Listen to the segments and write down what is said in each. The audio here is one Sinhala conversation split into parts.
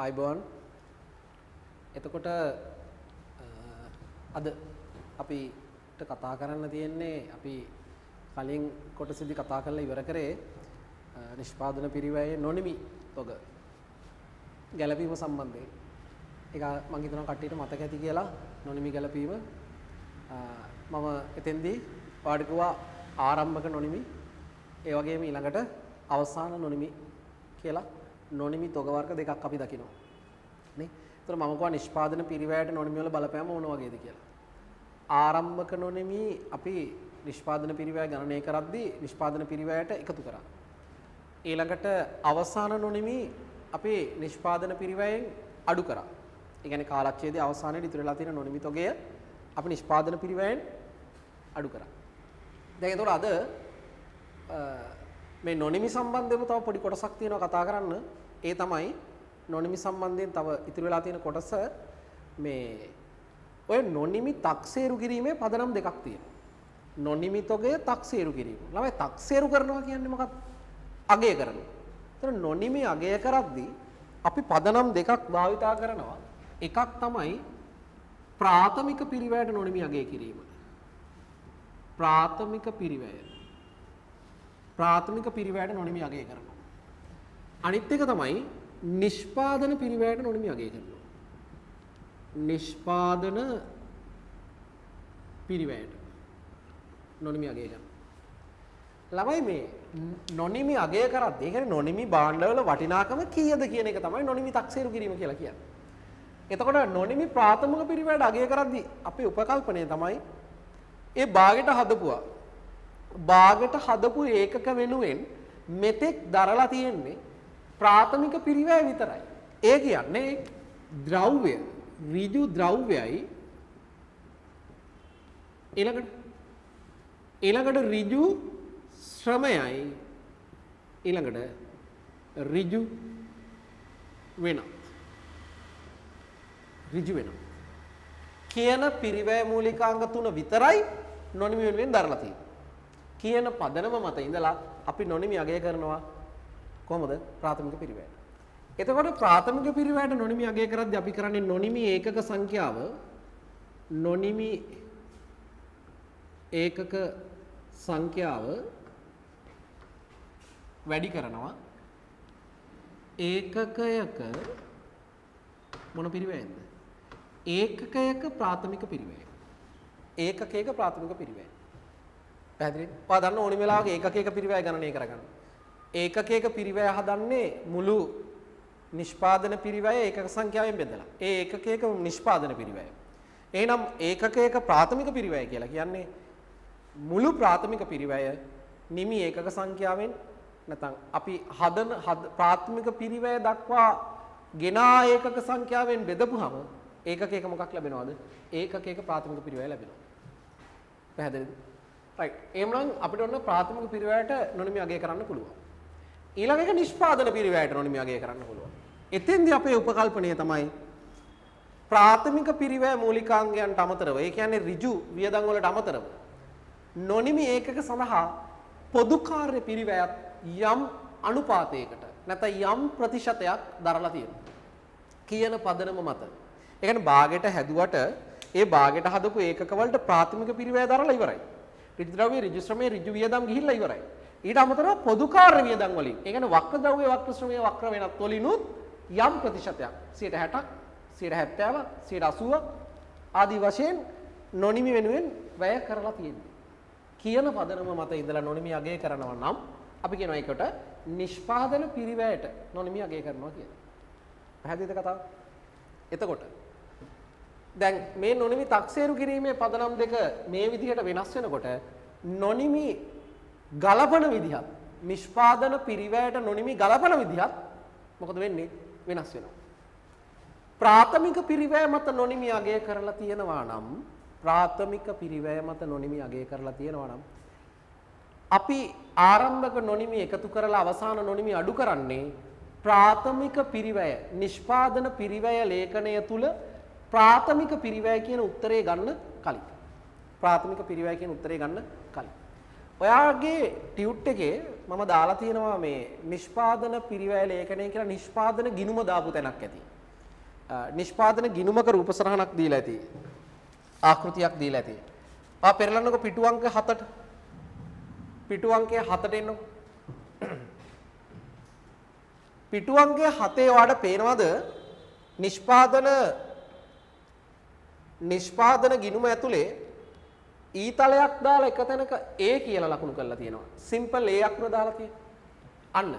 ආයිබෝන් එතකොට අද අපිට කතා කරන්න තියෙන්නේ අපි කලින් කොටසෙදි කතා කරලා ඉවර කරේ නිෂ්පාදන පිරිවැයේ නොනිමි තොග ගැළපීම සම්බන්ධයෙන්. ඒක මම හිතනවා කට්ටියට මතක ඇති කියලා නොනිමි ගැළපීම මම එතෙන්දී පාඩකුවා ආරම්භක නොනිමි ඒ වගේම ඊළඟට අවසාන නොනිමි කියලා නොනිමි තොග වර්ග දෙකක් අපි දකිනවා නේ. ඒතර මම කියවා නිෂ්පාදන පිරිවැයට නොනිමි වල බලපෑම මොන වගේද කියලා. ආරම්භක නොනිමි අපි නිෂ්පාදන පිරිවැය ගණනය කරද්දී නිෂ්පාදන පිරිවැයට එකතු කරා. ඊළඟට අවසාන නොනිමි අපි නිෂ්පාදන පිරිවැයෙන් අඩු කරා. ඒ කියන්නේ කාලච්ඡේදයේ අවසානයේදී ඉතුරු වෙලා තියෙන නොනිමි තොගය අපි නිෂ්පාදන පිරිවැයෙන් අඩු කරා. දැන් ඒතකොට අද මේ නොනිමි සම්බන්ධව තව පොඩි කොටසක් තියෙනවා කතා කරන්න. ඒ තමයි නොනිමි සම්බන්ධයෙන් තව ඉතුරු වෙලා තියෙන කොටස මේ ඔය නොනිමි තක්සේරු කිරීමේ පදනම් දෙකක් තියෙනවා. නොනිමි තොගය තක්සේරු කිරීම. ළමයි තක්සේරු කරනවා කියන්නේ මොකක්ද? අගය කරනවා. ඒතර නොනිමි අගය කරද්දී අපි පදනම් දෙකක් භාවිතා කරනවා. එකක් තමයි ප්‍රාථමික පිරිවැයට නොනිමි අගය කිරීම. ප්‍රාථමික පිරිවැය. ප්‍රාථමික පිරිවැයට නොනිමි අගය කරනවා. අනිත් එක තමයි නිෂ්පාදන පිරිවැයට නොනිමි අගය කරනවා. නිෂ්පාදන පිරිවැයට නොනිමි අගය කරනවා. ළමයි මේ නොනිමි අගය කරද්දී ඒ කියන්නේ නොනිමි භාණ්ඩවල වටිනාකම කීයද කියන එක තමයි නොනිමි තක්සේරු කිරීම කියලා කියන්නේ. එතකොට නොනිමි ප්‍රාථමික පිරිවැයට අගය කරද්දී අපේ උපකල්පනය තමයි ඒ භාගයට හදපුවා. භාගයට හදපු ඒකක වෙනුවෙන් මෙතෙක් දරලා තියෙන්නේ ප්‍රාථමික පිරිවැය විතරයි. ඒ කියන්නේ ද්‍රව්‍ය ඍජු ද්‍රව්‍යයි ඊළඟට ඍජු ශ්‍රමයයි ඊළඟට ඍජු වෙනත් කියන පිරිවැය මූලිකාංග තුන විතරයි නොනිමි වෙනුවෙන් දරලා තියෙන්නේ. කියන පදනම මත ඉඳලා අපි නොනිමි අගය කරනවා කොහොමද? ප්‍රාථමික පිරිවැයට. එතකොට ප්‍රාථමික පිරිවැයට නොනිමි අගය කරද්දී අපි කරන්නේ නොනිමි ඒකක සංඛ්‍යාව වැඩි කරනවා ඒකකයක මොන පිරිවැයද? ඒකකයක ප්‍රාථමික පිරිවැය. ඒකකයක ප්‍රාථමික පිරිවැය. පැහැදිලිද? ඔයා දන්න ඕනි වෙලාවක ඒකකයක පිරිවැය ගණනය කරගන්න. ඒකකයක පිරිවැය හදන්නේ මුළු නිෂ්පාදන පිරිවැය ඒකක සංඛ්‍යාවෙන් බෙදලා. ඒ ඒකකයක නිෂ්පාදන පිරිවැය. එහෙනම් ඒකකයක ප්‍රාථමික පිරිවැය කියලා කියන්නේ මුළු ප්‍රාථමික පිරිවැය නිමි ඒකක සංඛ්‍යාවෙන් නැත්නම් අපි හදන ප්‍රාථමික පිරිවැය දක්වා ගෙනා ඒකක සංඛ්‍යාවෙන් බෙදපුවම ඒකකයක මොකක් ලැබෙනවද? ඒකකයක ප්‍රාථමික පිරිවැය ලැබෙනවා. පැහැදිලිද? රයිට්. එහෙනම් අපිට ඔන්න ප්‍රාථමික පිරිවැයට නොනිමි අගය කරන්න පුළුවන්. ඊළඟ එක නිෂ්පාදන පිරිවැයට නොනිමි අගය කරන්න පුළුවන්. එතෙන්දී අපේ උපකල්පනය තමයි ප්‍රාථමික පිරිවැය මූලිකාංගයන්ට අමතරව, ඒ කියන්නේ ඍජු වියදම් වලට අමතරව නොනිමි ඒකක සඳහා පොදු කාර්ය පිරිවැයත් යම් අනුපාතයකට නැත්නම් යම් ප්‍රතිශතයක් දරලා තියෙනවා. කියන පදනම මත. ඒ කියන්නේ භාගයට හැදුවට ඒ භාගයට හදපු ඒකක වලට ප්‍රාථමික පිරිවැය දරලා ඉවරයි. ඍජු ද්‍රව්‍ය ඍජු ශ්‍රමයේ ඍජු වියදම් ගිහිල්ලා ඉවරයි. ඊට අමතරව පොදු කාර්ය වියදම් වලින් ඒ කියන්නේ වක්‍ර ද්‍රව්‍ය වක්‍ර ශ්‍රමයේ වක්‍ර වෙනත් වලිනුත් යම් ප්‍රතිශතයක් 60ක් 70ක් 80ක් ආදී වශයෙන් නොනිමි වෙනුවෙන් වැය කරලා තියෙනවා. කියන පදනම මත ඉඳලා නොනිමි අගය කරනවා නම් අපි කියනවා ඒකට නිෂ්පාදන පිරිවැයට නොනිමි අගය කරනවා කියලා. පැහැදිලිද කතාව? එතකොට දැන් මේ නොනිමි තක්සේරු කිරීමේ පදනම් දෙක මේ විදිහට වෙනස් වෙනකොට නොනිමි ගලපන විදිහත් නිෂ්පාදන පිරිවැයට නොනිමි ගලපන විදිහත් මොකද වෙන්නේ? වෙනස් වෙනවා. ප්‍රාථමික පිරිවැය මත නොනිමි අගය කරලා තියෙනවා නම් අපි ආරම්භක නොනිමි එකතු කරලා අවසාන නොනිමි අඩු කරන්නේ ප්‍රාථමික පිරිවැය නිෂ්පාදන පිරිවැය ලේඛනය තුල ප්‍රාථමික පිරිවැය කියන උත්තරේ ගන්න කලින්. ඔයාගේ ටියුට් එකේ මම දාලා තියෙනවා මේ නිෂ්පාදන පිරිවැය ලේඛනය කියලා නිෂ්පාදන ගිණුම දාපු තැනක් ඇති. නිෂ්පාදන ගිණුමක රූප සරහනක් දීලා ඇති. ආකෘතියක් දීලා ඇති. ආ පෙරලන්නකො පිටු අංක 7ට. පිටු අංකය 7ට එන්නකො. පිටු අංකය 7 ඔයාලට පේනවද නිෂ්පාදන ගිණුම ඇතුලේ ඊතලයක් දාලා එක තැනක A කියලා ලකුණු කරලා තියෙනවා. සිම්පල් A අකුර දාලා තියෙනවා. අන්න.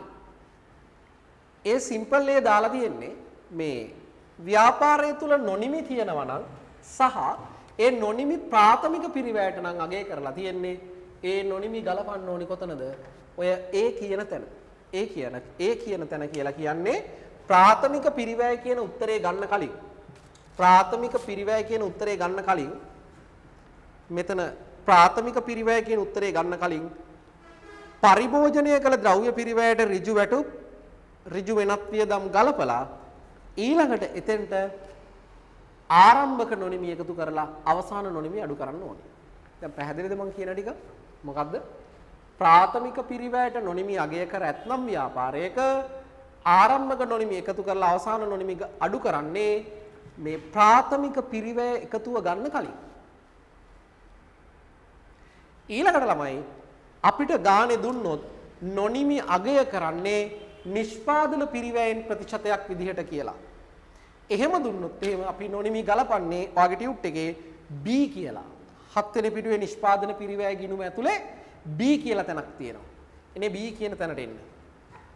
ඒ සිම්පල් A දාලා තියෙන්නේ මේ ව්‍යාපාරය තුල නොනිමි තියෙනවා නම් සහ ඒ නොනිමි ප්‍රාථමික පිරිවැයට නම් අගය කරලා තියෙන්නේ ඒ නොනිමි ගලපන්න ඕනි කොතනද? ඔය A කියන තැන. A කියන තැන කියලා කියන්නේ ප්‍රාථමික පිරිවැය කියන උත්තරේ ගන්න කලින් ප්‍රාථමික පිරිවැය කියන උත්තරේ ගන්න කලින් මෙතන ප්‍රාථමික පිරිවැය කියන උත්තරේ ගන්න කලින් පරිභෝජනය කළ ද්‍රව්‍ය පිරිවැයට ඍජු වෙනත් වියදම් ගලපලා ඊළඟට එතෙන්ට ආරම්භක නොනිමි එකතු කරලා අවසාන නොනිමි අඩු කරන්න ඕනේ. දැන් පැහැදිලිද මම කියන ටික? මොකද්ද? ප්‍රාථමික පිරිවැයට නොනිමි අගය කර ඇතනම් ව්‍යාපාරයක ආරම්භක නොනිමි එකතු කරලා අවසාන නොනිමි අඩු කරන්නේ මේ ප්‍රාථමික පිරිවැය එකතුව ගන්න කලින්. ඊළඟට ළමයි අපිට ගානේ දුන්නොත් නොනිමි අගය කරන්නේ නිෂ්පාදන පිරිවැයෙන් ප්‍රතිශතයක් විදිහට කියලා. එහෙම දුන්නොත් එහෙම අපි නොනිමි ගලපන්නේ ඔයාගේ ටියුට් එකේ B කියලා. 7 වෙනි පිටුවේ නිෂ්පාදන පිරිවැය ගිණුම ඇතුලේ B කියලා තැනක් තියෙනවා. එනේ B කියන තැනට එන්න.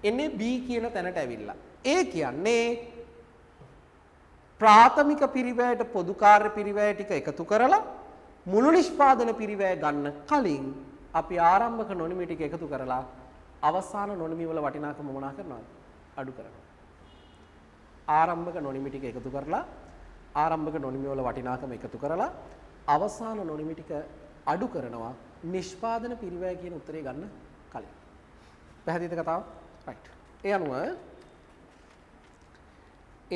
එන්නේ B කියන තැනට ඇවිල්ලා. ඒ කියන්නේ ප්‍රාථමික පිරිවැයට පොදු කාර්ය පිරිවැය ටික එකතු කරලා මුළු නිෂ්පාදන පිරිවැය ගන්න කලින් අපි ආරම්භක නොනිමි ටික එකතු කරලා අවසාන නොනිමි වල වටිනාකම මොනා කරනවද? අඩු කරනවා. ආරම්භක නොනිමි ටික එකතු කරලා ආරම්භක නොනිමි වල වටිනාකම එකතු කරලා අවසාන නොනිමි ටික අඩු කරනවා නිෂ්පාදන පිරිවැය කියන උත්තරේ ගන්න කලින්. පැහැදිලිද කතාව? රයිට්. ඒ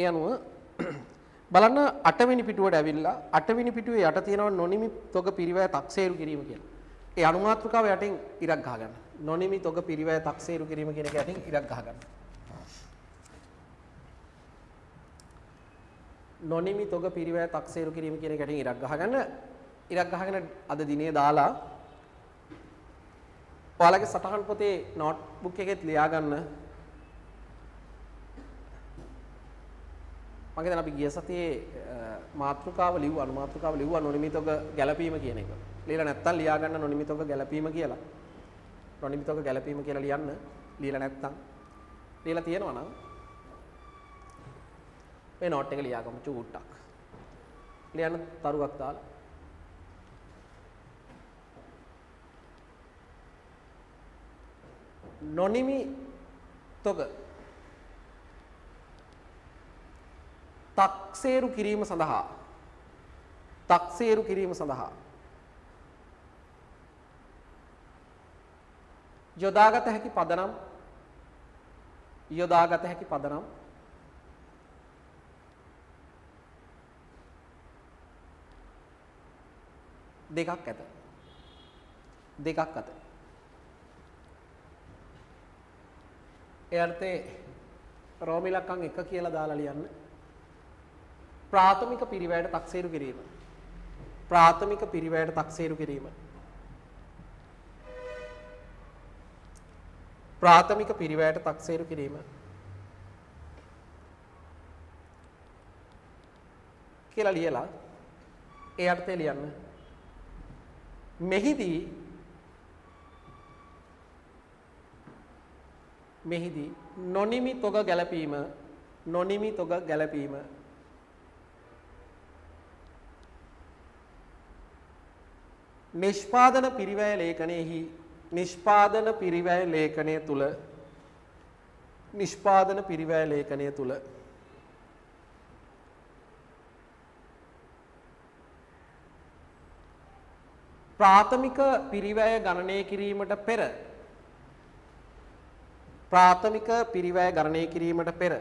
අනුව බලන්න 8 වෙනි පිටුවට ඇවිල්ලා 8 වෙනි පිටුවේ යට තියෙනවා නොනිමි තොග පිරිවැය තක්සේරු කිරීම කියලා. ඒ අනුමාත්‍රිකාව යටින් ඉරක් ගහගන්න. නොනිමි තොග පිරිවැය තක්සේරු කිරීම කියන එක යටින් ඉරක් ගහගන්න. නොනිමි තොග පිරිවැය තක්සේරු කිරීම කියන එක යටින් ඉරක් ගහගන්න. ඉරක් ගහගෙන අද දිනේ දාලා ඔයාලගේ සටහන් පොතේ නෝට්බුක් එකෙත් ලියා ගන්න. මම දැන් අපි ගිය සතියේ මාතෘකාව ලිව්වා අනුමාත්‍රිකාව ලිව්වා නොනිමි තොග ගැලපීම කියන එක. ලියලා නැත්තම් ලියා ගන්න නොනිමි තොග ගැලපීම කියලා. නොනිමි තොග ගැලපීම කියලා ලියන්න. ලියලා නැත්තම් ලියලා තියෙනවා නම් මේ නෝට් එක ලියාගමු චූට්ටක්. ලියන්න තරුවක් දාලා. නොනිමි තොග තක්සේරු කිරීම සඳහා යොදාගත හැකි පදනම් දෙකක් ඇත. ඒ අර්ථේ රෝම ඉලක්කම් 1 කියලා දාලා ලියන්න. ප්‍රාථමික පිරිවැයට තක්සේරු කිරීම. කියලා ලියලා ඒ අර්ථය ලියන්න. මෙහිදී නොනිමි තොග ගැලපීම නිෂ්පාදන පිරිවැය ලේඛනය තුල ප්‍රාථමික පිරිවැය ගණනය කිරීමට පෙර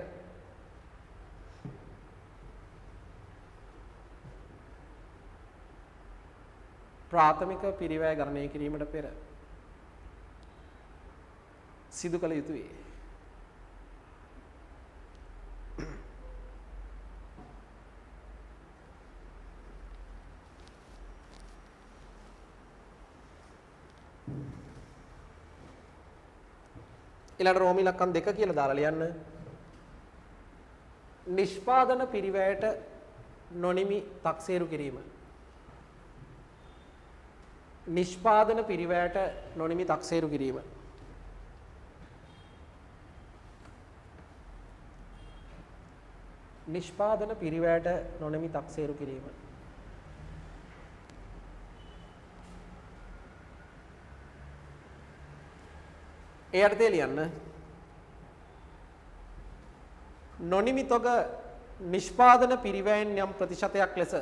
ප්‍රාථමික පිරිවැය ගණනය කිරීමට පෙර සිදු කළ යුතුයි. ඊළඟ රෝම ඉලක්කම් 2 කියලා දාලා ලියන්න. නිෂ්පාදන පිරිවැයට නොනිමි තක්සේරු කිරීම. නිෂ්පාදන පිරිවැයට නොනිමි තක්සේරු කිරීම. නිෂ්පාදන පිරිවැයට නොනිමි තක්සේරු කිරීම. ඒ අර්ථය ලියන්න. නොනිමි තොග නිෂ්පාදන පිරිවැයෙන් යම් ප්‍රතිශතයක් ලෙස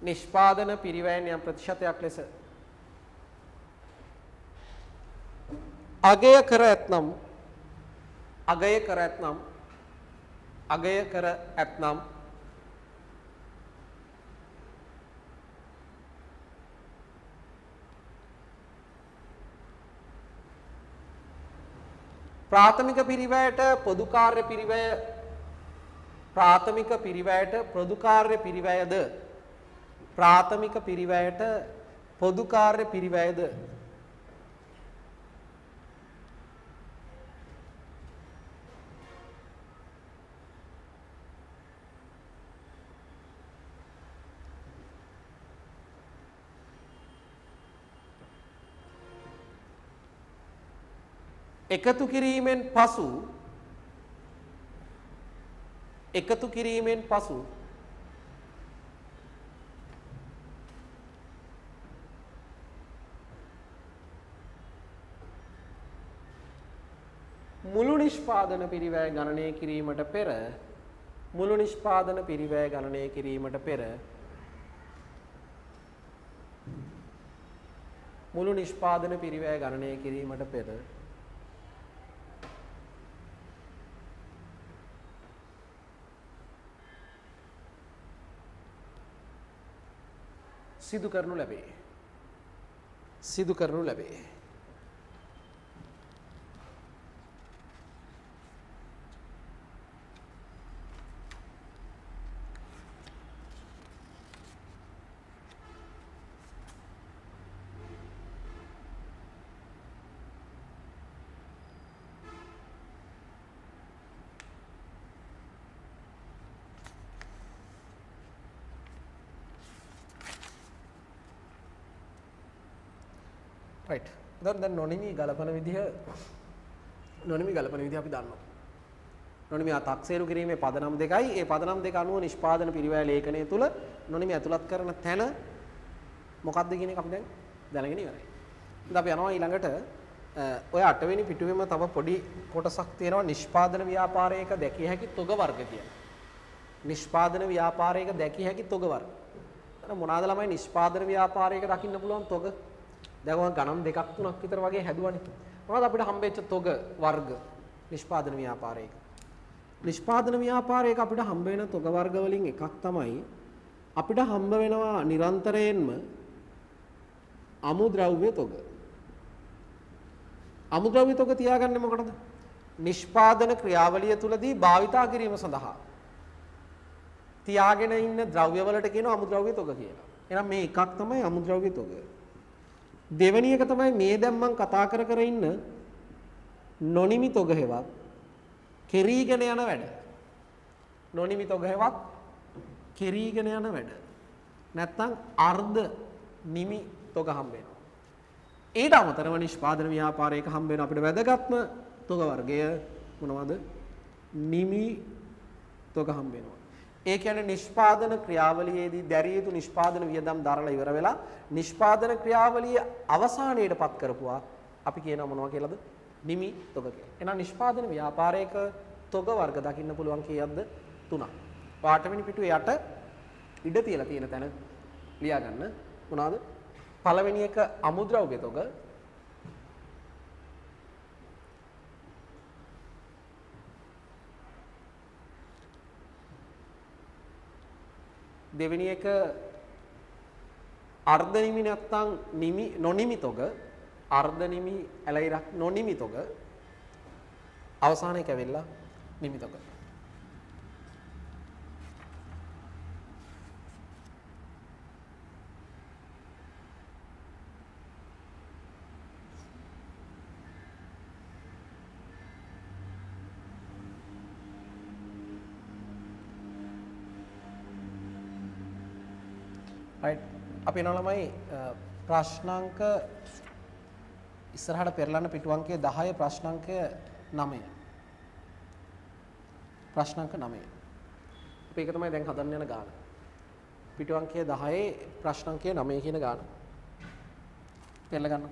නිෂ්පාදන පිරිවැයෙන් යම් ප්‍රතිශතයක් ලෙස අගය කර ඇතනම් ප්‍රාථමික පිරිවැයට පොදු කාර්ය පිරිවැය ප්‍රාථමික පිරිවැයට පොදු කාර්ය පිරිවැයද ප්‍රාථමික පිරිවැයට පොදු කාර්ය පිරිවැයද එකතු කිරීමෙන් පසු මුළු නිෂ්පාදන පිරිවැය ගණනය කිරීමට පෙර මුළු නිෂ්පාදන පිරිවැය ගණනය කිරීමට පෙර මුළු නිෂ්පාදන පිරිවැය ගණනය කිරීමට පෙර සිදු කරනු ලැබේ. right. දැන් නොනිමි ගලපන විදිහ අපි දන්නවා. නොනිමි තක්සේරු කිරීමේ පදනම් දෙකයි. ඒ පදනම් දෙක අනුව නිෂ්පාදන පිරිවැය ලේඛනය තුල නොනිමි ඇතුළත් කරන තැන මොකක්ද කියන එක අපි දැන් දැනගෙන ඉවරයි. ඉතින් අපි යනවා ඊළඟට ඔය 8 වෙනි පිටුවේම තව පොඩි කොටසක් තියෙනවා නිෂ්පාදන ව්‍යාපාරයක දැකිය හැකි තොග වර්ග කියලා. නිෂ්පාදන ව්‍යාපාරයක දැකිය හැකි තොග වර්ග. එතන මොනවාද ළමයි නිෂ්පාදන ව්‍යාපාරයක දකින්න පුළුවන් තොග? දැන් ඔය ගණන් දෙකක් තුනක් විතර වගේ හැදුවනේ. මොනවද අපිට හම්බෙච්ච තොග වර්ග නිෂ්පාදන ව්‍යාපාරයක? නිෂ්පාදන ව්‍යාපාරයක අපිට හම්බ වෙන තොග වර්ග වලින් එකක් තමයි අපිට හම්බ වෙනවා නිරන්තරයෙන්ම අමුද්‍රව්‍ය තොග. අමුද්‍රව්‍ය තොග තියාගන්නේ මොකටද? නිෂ්පාදන ක්‍රියාවලිය තුලදී භාවිතා කිරීම සඳහා තියාගෙන ඉන්න ද්‍රව්‍ය වලට කියනවා අමුද්‍රව්‍ය තොග කියලා. එහෙනම් මේ එකක් තමයි අමුද්‍රව්‍ය තොග. දෙවෙනි එක තමයි මේ දැන් මම කතා කර ඉන්න නොනිමි තොග හේවත් කෙරීගෙන යන වැඩ. නොනිමි තොග හේවත් කෙරීගෙන යන වැඩ. නැත්තම් අර්ධ නිමි තොග හම්බ වෙනවා. ඊට අමතරව නිෂ්පාදන ව්‍යාපාරයක හම්බ වෙන අපිට වැදගත්ම තොග වර්ගය මොනවද? නිමි තොග හම්බ වෙනවා. ඒ කියන්නේ නිෂ්පාදන ක්‍රියාවලියේදී දැරිය යුතු නිෂ්පාදන වියදම් දරලා ඉවර වෙලා නිෂ්පාදන ක්‍රියාවලිය අවසානයේටපත් කරපුවා අපි කියනවා මොනවා කියලාද? නිමි තොග කියලා. එහෙනම් නිෂ්පාදන ව්‍යාපාරයක තොග වර්ග දකින්න පුළුවන් කීයක්ද? 3ක්. 8 වෙනි පිටුවේ යට ඉඩ තියලා තියෙන තැන ලියා ගන්න. මොනවාද? පළවෙනි එක අමුද්‍රව්‍ය තොග. දෙවෙනි එක අර්ධ නිමි නැත්නම් නිමි නොනිමි තොග. අර්ධ නිමි ඇලයිරක් නොනිමි තොග. අවසාන එක වෙලා නිමි තොග. right අපි එනවා ළමයි ප්‍රශ්නාංක ඉස්සරහට පෙරලන්න පිටු අංකය 10 ප්‍රශ්නාංකය 9 ප්‍රශ්නාංක 9 අපි ඒක තමයි දැන් හදන්න යන ගාන පිටු අංකය 10 ප්‍රශ්නාංකය 9 කියන ගාන පෙරල ගන්න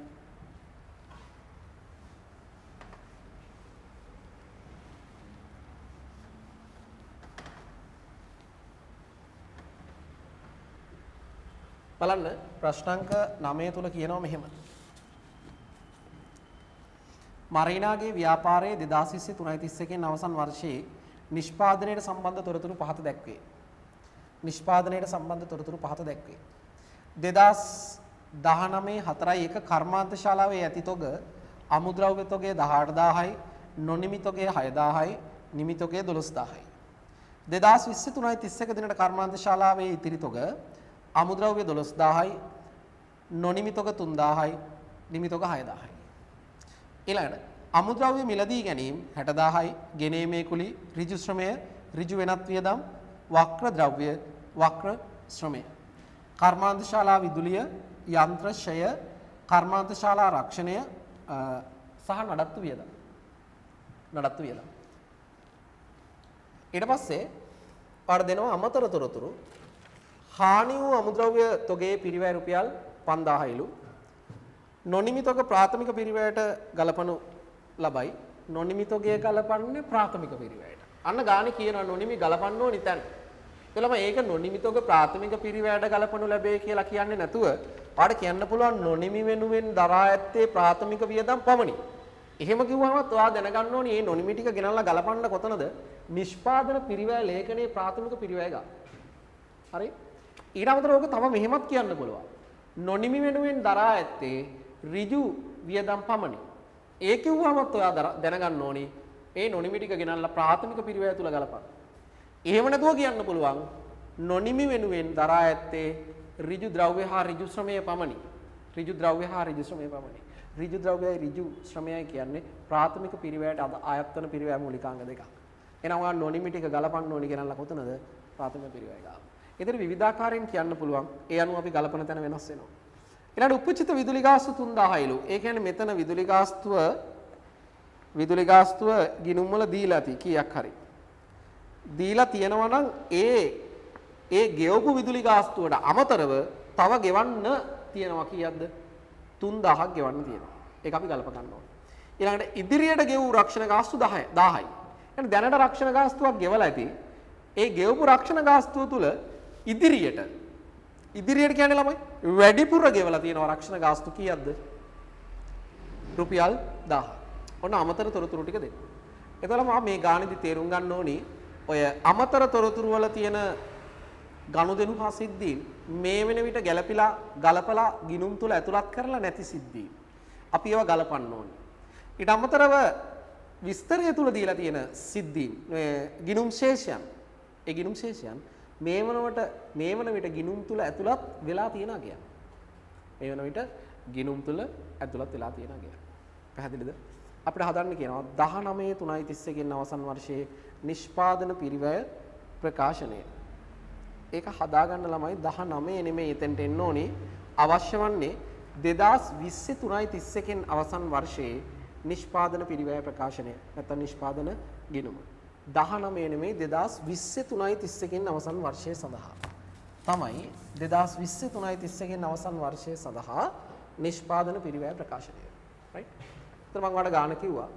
බලන්න ප්‍රශ්නාංක 9 තුල කියනවා මෙහෙම මරීනාගේ ව්‍යාපාරයේ 2020 3:31 අවසන් වර්ෂයේ නිෂ්පාදනයට සම්බන්ධ තොරතුරු පහත දැක්වේ. නිෂ්පාදනයට සම්බන්ධ තොරතුරු පහත දැක්වේ. 2019 4:1 කර්මාන්ත ශාලාවේ ඇති තොග අමුද්‍රව්‍ය තොගය 18000යි, නොනිමි තොගය 6000යි, නිමි තොගය 12000යි. 2020 3:31 දිනට කර්මාන්ත ශාලාවේ ඉතිරි තොග අමුද්‍රව්‍ය 12000යි, නොනිමි තොග 3000යි, නිමි තොග 6000යි. ඊළඟට අමුද්‍රව්‍ය මිලදී ගැනීම 60000යි, ගෙනීමේ කුලි, ඍජු ශ්‍රමය, ඍජු වෙනත් වියදම්, වක්‍ර ද්‍රව්‍ය, වක්‍ර ශ්‍රමය. කර්මාන්ත ශාලා විදුලිය, යන්ත්‍ර ෂය, කර්මාන්ත ශාලා රක්ෂණය සහ නඩත්තු වියදම්. නඩත්තු වියදම්. ඊට පස්සේ පාඩ දෙනවා අමතර තොරතුරු හානි වූ අමුද්‍රව්‍ය තොගයේ පිරිවැය රුපියල් 5000යිලු නොනිමි තොග ප්‍රාථමික පිරිවැයට ගලපනු ලබයි. නොනිමි තොගය ගලපන්නේ ප්‍රාථමික පිරිවැයට. අන්න ගානේ කියනවා නොනිමි ගලපන්න ඕනි තැන. එතලම ඒක නොනිමි තොග ප්‍රාථමික පිරිවැයට ගලපනු ලැබේ කියලා කියන්නේ නැතුව ඔයාලට කියන්න පුළුවන් නොනිමි වෙනුවෙන් දරා ඇත්තේ ප්‍රාථමික වියදම් පමණි. එහෙම කිව්වමත් ඔයා දැනගන්න ඕනි මේ නොනිමි ටික ගෙනල්ලා ගලපන්න කොතනද? නිෂ්පාදන පිරිවැය ලේඛනයේ ප්‍රාථමික පිරිවැය ගන්න. හරි? ඊට අමතරව ඔක තව මෙහෙමත් කියන්න පුළුවන්. නොනිමි වෙනුවෙන් දරා ඇත්තේ ඍජු වියදම් පමණි. ඒ කිව්වමත් ඔයා දැනගන්න ඕනි ඒ නොනිමි ටික ගෙනල්ලා ප්‍රාථමික පිරිවැය තුල ගලපන්න. එහෙම නැතුව කියන්න පුළුවන් නොනිමි වෙනුවෙන් දරා ඇත්තේ ඍජු ද්‍රව්‍ය හා ඍජු ශ්‍රමය පමණි. ඍජු ද්‍රව්‍ය හා ඍජු ශ්‍රමය පමණි. ඍජු ද්‍රව්‍යයි ඍජු ශ්‍රමයයි කියන්නේ ප්‍රාථමික පිරිවැයට අයත් වන පිරිවැය මූලිකාංග දෙකක්. එහෙනම් ඔයා නොනිමි ටික ගලපන්න ඕනි ගෙනල්ලා කොතනද? ප්‍රාථමික පිරිවැය ගාව. ඒතර විවිධාකාරයෙන් කියන්න පුළුවන්. ඒ අනුව අපි ගලපන තැන වෙනස් වෙනවා. ඊළඟ උපචිත විදුලි ගාස්තු 3000යිලු. ඒ කියන්නේ මෙතන විදුලි ගාස්තුව ගිණුම් වල දීලා ඇති කීයක් හරි. දීලා තියෙනවා නම් ඒ ගෙවපු විදුලි ගාස්තුවට අමතරව තව ගෙවන්න තියෙනවා කීයක්ද? 3000ක් ගෙවන්න තියෙනවා. ඒක අපි ගලප ගන්න ඕනේ. ඊළඟට ඉදිරියට ගෙවූ රක්ෂණ ගාස්තු 1000යි. يعني දැනට රක්ෂණ ගාස්තුවක් ගෙවලා ඇති. ඒ ගෙවපු රක්ෂණ ගාස්තුව තුල ඉදිරියට කියන්නේ ළමයි වැඩිපුර ගෙවලා තියෙනවා රක්ෂණ ගාස්තු කීයක්ද? රුපියල් 1000. ඔන්න අමතර තොරතුරු ටික දෙන්න. එතකොට මම මේ ගාණේදී තේරුම් ගන්න ඕනි ඔය අමතර තොරතුරු වල තියෙන ගනුදෙනු හා සිද්ධීන් මේ වෙන විට ගලපලා ගිණුම් තුල ඇතුළත් කරලා නැති සිද්ධීන්. අපි ඒවා ගලපන්න ඕනි. ඊට අමතරව විස්තරය තුල දීලා තියෙන සිද්ධීන් ගිණුම් ශේෂයන්. ඒ ගිණුම් ශේෂයන් මේ වන විට ගිණුම් තුල ඇතුළත් වෙලා තියෙනවා කියන්නේ. මේ වන විට ගිණුම් තුල ඇතුළත් වෙලා තියෙනවා කියන්නේ. පැහැදිලිද? අපිට හදන්න කියනවා 19 3:31 අවසන් වර්ෂයේ නිෂ්පාදන පිරිවැය ප්‍රකාශනය. ඒක හදාගන්න ළමයි 19 නෙමෙයි එතෙන්ට එන්න ඕනේ. අවශ්‍ය වන්නේ 2020 3:31 අවසන් වර්ෂයේ නිෂ්පාදන පිරිවැය ප්‍රකාශනය. නැත්නම් නිෂ්පාදන ගිණුම. 19 නෙමෙයි 2020 3:31 අවසන් වර්ෂය සඳහා. තමයි 2020 3:31 අවසන් වර්ෂය සඳහා නිෂ්පාදන පිරිවැය ප්‍රකාශනය. right? මම ඔයාලට ගාන කිව්වා.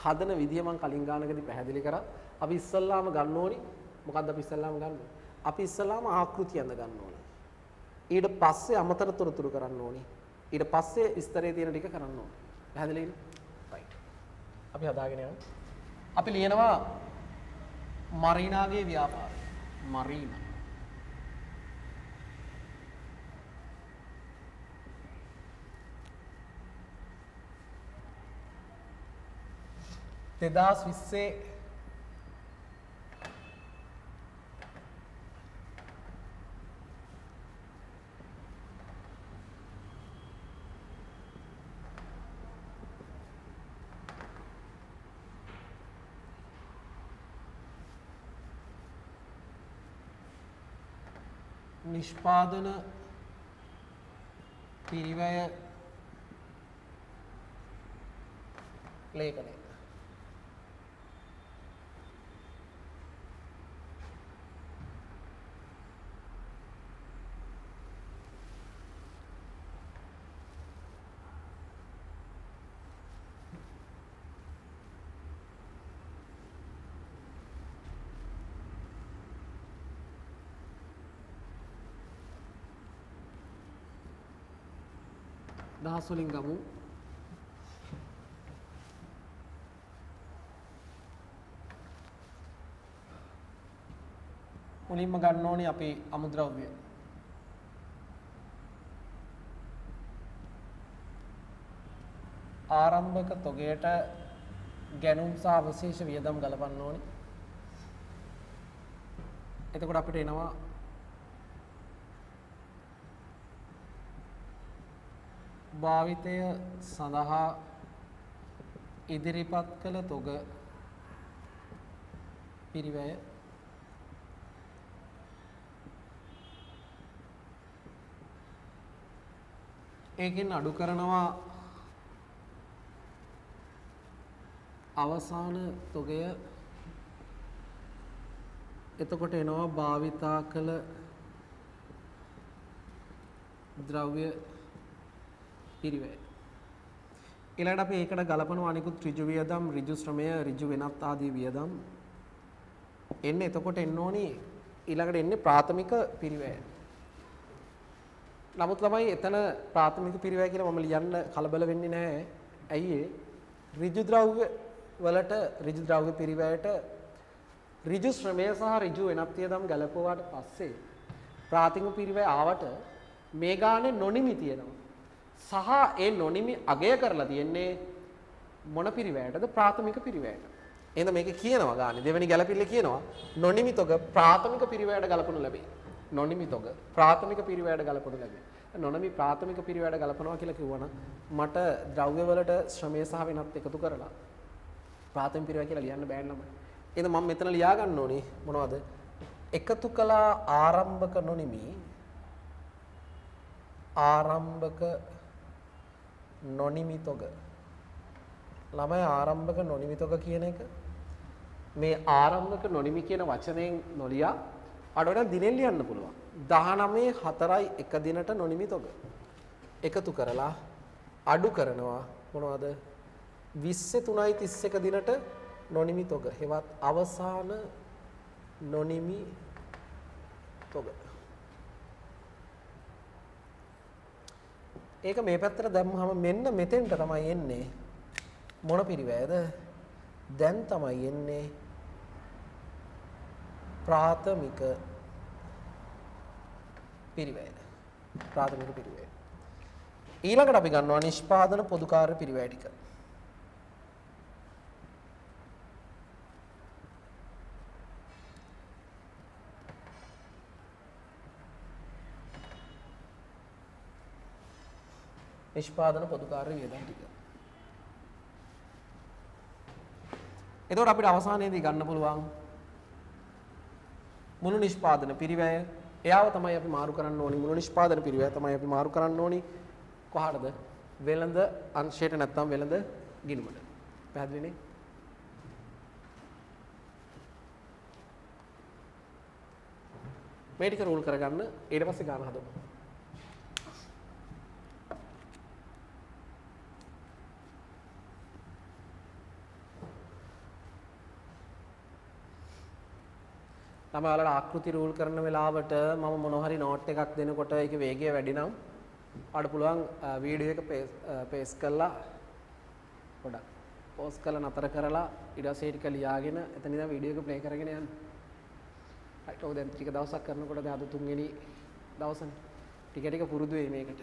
හදන විදිය මම කලින් ගානකදී පැහැදිලි කරා. අපි ඉස්සල්ලාම ගන්න ඕනි. මොකද්ද අපි ඉස්සල්ලාම ගන්න? අපි ඉස්සල්ලාම ආකෘතිය අඳ ගන්න ඕනි. ඊට පස්සේ අමතර තොරතුරු කරන්න ඕනි. ඊට පස්සේ විස්තරයේ තියෙන ටික කරන්න ඕනි. පැහැදිලිද? right. අපි හදාගෙන යමු. අපි ලියනවා මරීනාගේ ව්‍යාපාරය. මරීනා 2020 2020 නිෂ්පාදන පිරිවැය ලේඛනය. දහස් වලින් ගමු. මුලින්ම ගන්න ඕනේ අපි අමුද්‍රව්‍ය. ආරම්භක තොගයට ගැනුම් සහ අවශේෂ වියදම් ගලපන්න ඕනේ. එතකොට අපිට එනවා භාවිතය සඳහා ඉදිරිපත් කළ තොග පිරිවැය ඒකෙන් අඩු කරනවා අවසාන තොගය. එතකොට එනවා භාවිතා කළ ද්‍රව්‍ය පිරිවැය. ඊළඟට අපි ඒකට ගලපන අනිකුත් ඍජු වියදම්, ඍජු ශ්‍රමය, ඍජු වෙනත් ආදී වියදම් එන්නේ. එතකොට එන්න ඕනි ඊළඟට එන්නේ ප්‍රාථමික පිරිවැය. නමුත් ළමයි එතන ප්‍රාථමික පිරිවැය කියලා මම ලියන්න කලබල වෙන්නේ නැහැ. ඇයි ඒ? ඍජු ද්‍රව්‍ය වලට ඍජු ද්‍රව්‍ය පිරිවැයට ඍජු ශ්‍රමය සහ ඍජු වෙනත් වියදම් ගලපුවාට පස්සේ ප්‍රාථමික පිරිවැය ආවට මේ ගානේ නොනිමි තියෙනවා. සහ ඒ නොනිමි අගය කරලා තියෙන්නේ මොන පිරිවැයටද? ප්‍රාථමික පිරිවැයට. එහෙනම් මේකේ කියනවා ගානේ දෙවෙනි ගැලපිල්ල කියනවා නොනිමි තොග ප්‍රාථමික පිරිවැයට ගලපනු ලැබේ. නොනිමි තොග ප්‍රාථමික පිරිවැයට ගලපනු ලැබේ. නොනිමි ප්‍රාථමික පිරිවැයට ගලපනවා කියලා කිව්වනම් මට ද්‍රව්‍ය වලට ශ්‍රමය සහ වෙනත් එකතු කරලා ප්‍රාථමික පිරිවැය කියලා ලියන්න බෑ නම. එහෙනම් මම මෙතන ලියා ගන්න ඕනේ මොනවද? එකතු කළා ආරම්භක නොනිමි ආරම්භක නොනිමි තොග. ළමයි ආරම්භක නොනිමි තොග කියන එක මේ ආරම්භක නොනිමි කියන වචනයෙන් නොලියා අඩවන දිනෙන් ලියන්න පුළුවන්. 19/4 දිනට නොනිමි තොග එකතු කරලා අඩු කරනවා මොනවද? 23/31 දිනට නොනිමි තොග. හෙවත් අවසාන නොනිමි තොග. ඒක මේ පැත්තට දැම්මහම මෙන්න මෙතෙන්ට තමයි එන්නේ මොන පිරිවැයද? දැන් තමයි එන්නේ ප්‍රාථමික පිරිවැය. ප්‍රාථමික පිරිවැය. ඊළඟට අපි ගන්නවා නිෂ්පාදන පොදු කාර්ය පිරිවැය ටික. නිෂ්පාදන පොදු කාර්ය වියදම් ටික. එතකොට අපිට අවසානයේදී ගන්න පුළුවන් මුළු නිෂ්පාදන පිරිවැය. එයාව තමයි අපි මාරු කරන්න ඕනි. මුළු නිෂ්පාදන පිරිවැය තමයි අපි මාරු කරන්න ඕනි. කොහටද? වෙළඳ අංශයට නැත්නම් වෙළඳ ගිණුමට. පැහැදිලිනේ? මේ ටික රූල් කරගන්න. ඊට පස්සේ ගාන හදමු. තමයි ඔයාලට ආකෘති රූල් කරන වෙලාවට මම මොනවා හරි නෝට් එකක් දෙනකොට ඒකේ වේගය වැඩි නම් ඔයාලට පුළුවන් වීඩියෝ එක පේස් කරලා පොඩක් පෝස් කරලා නතර කරලා ඊට පස්සේ ටික ලියාගෙන එතන ඉඳන් වීඩියෝ එක ප්ලේ කරගෙන යන්න. හරිට ඔය දැන් ටික දවසක් කරනකොට දැන් අද තුන්වෙනි දවසනේ. ටික ටික පුරුදු වෙයි මේකට.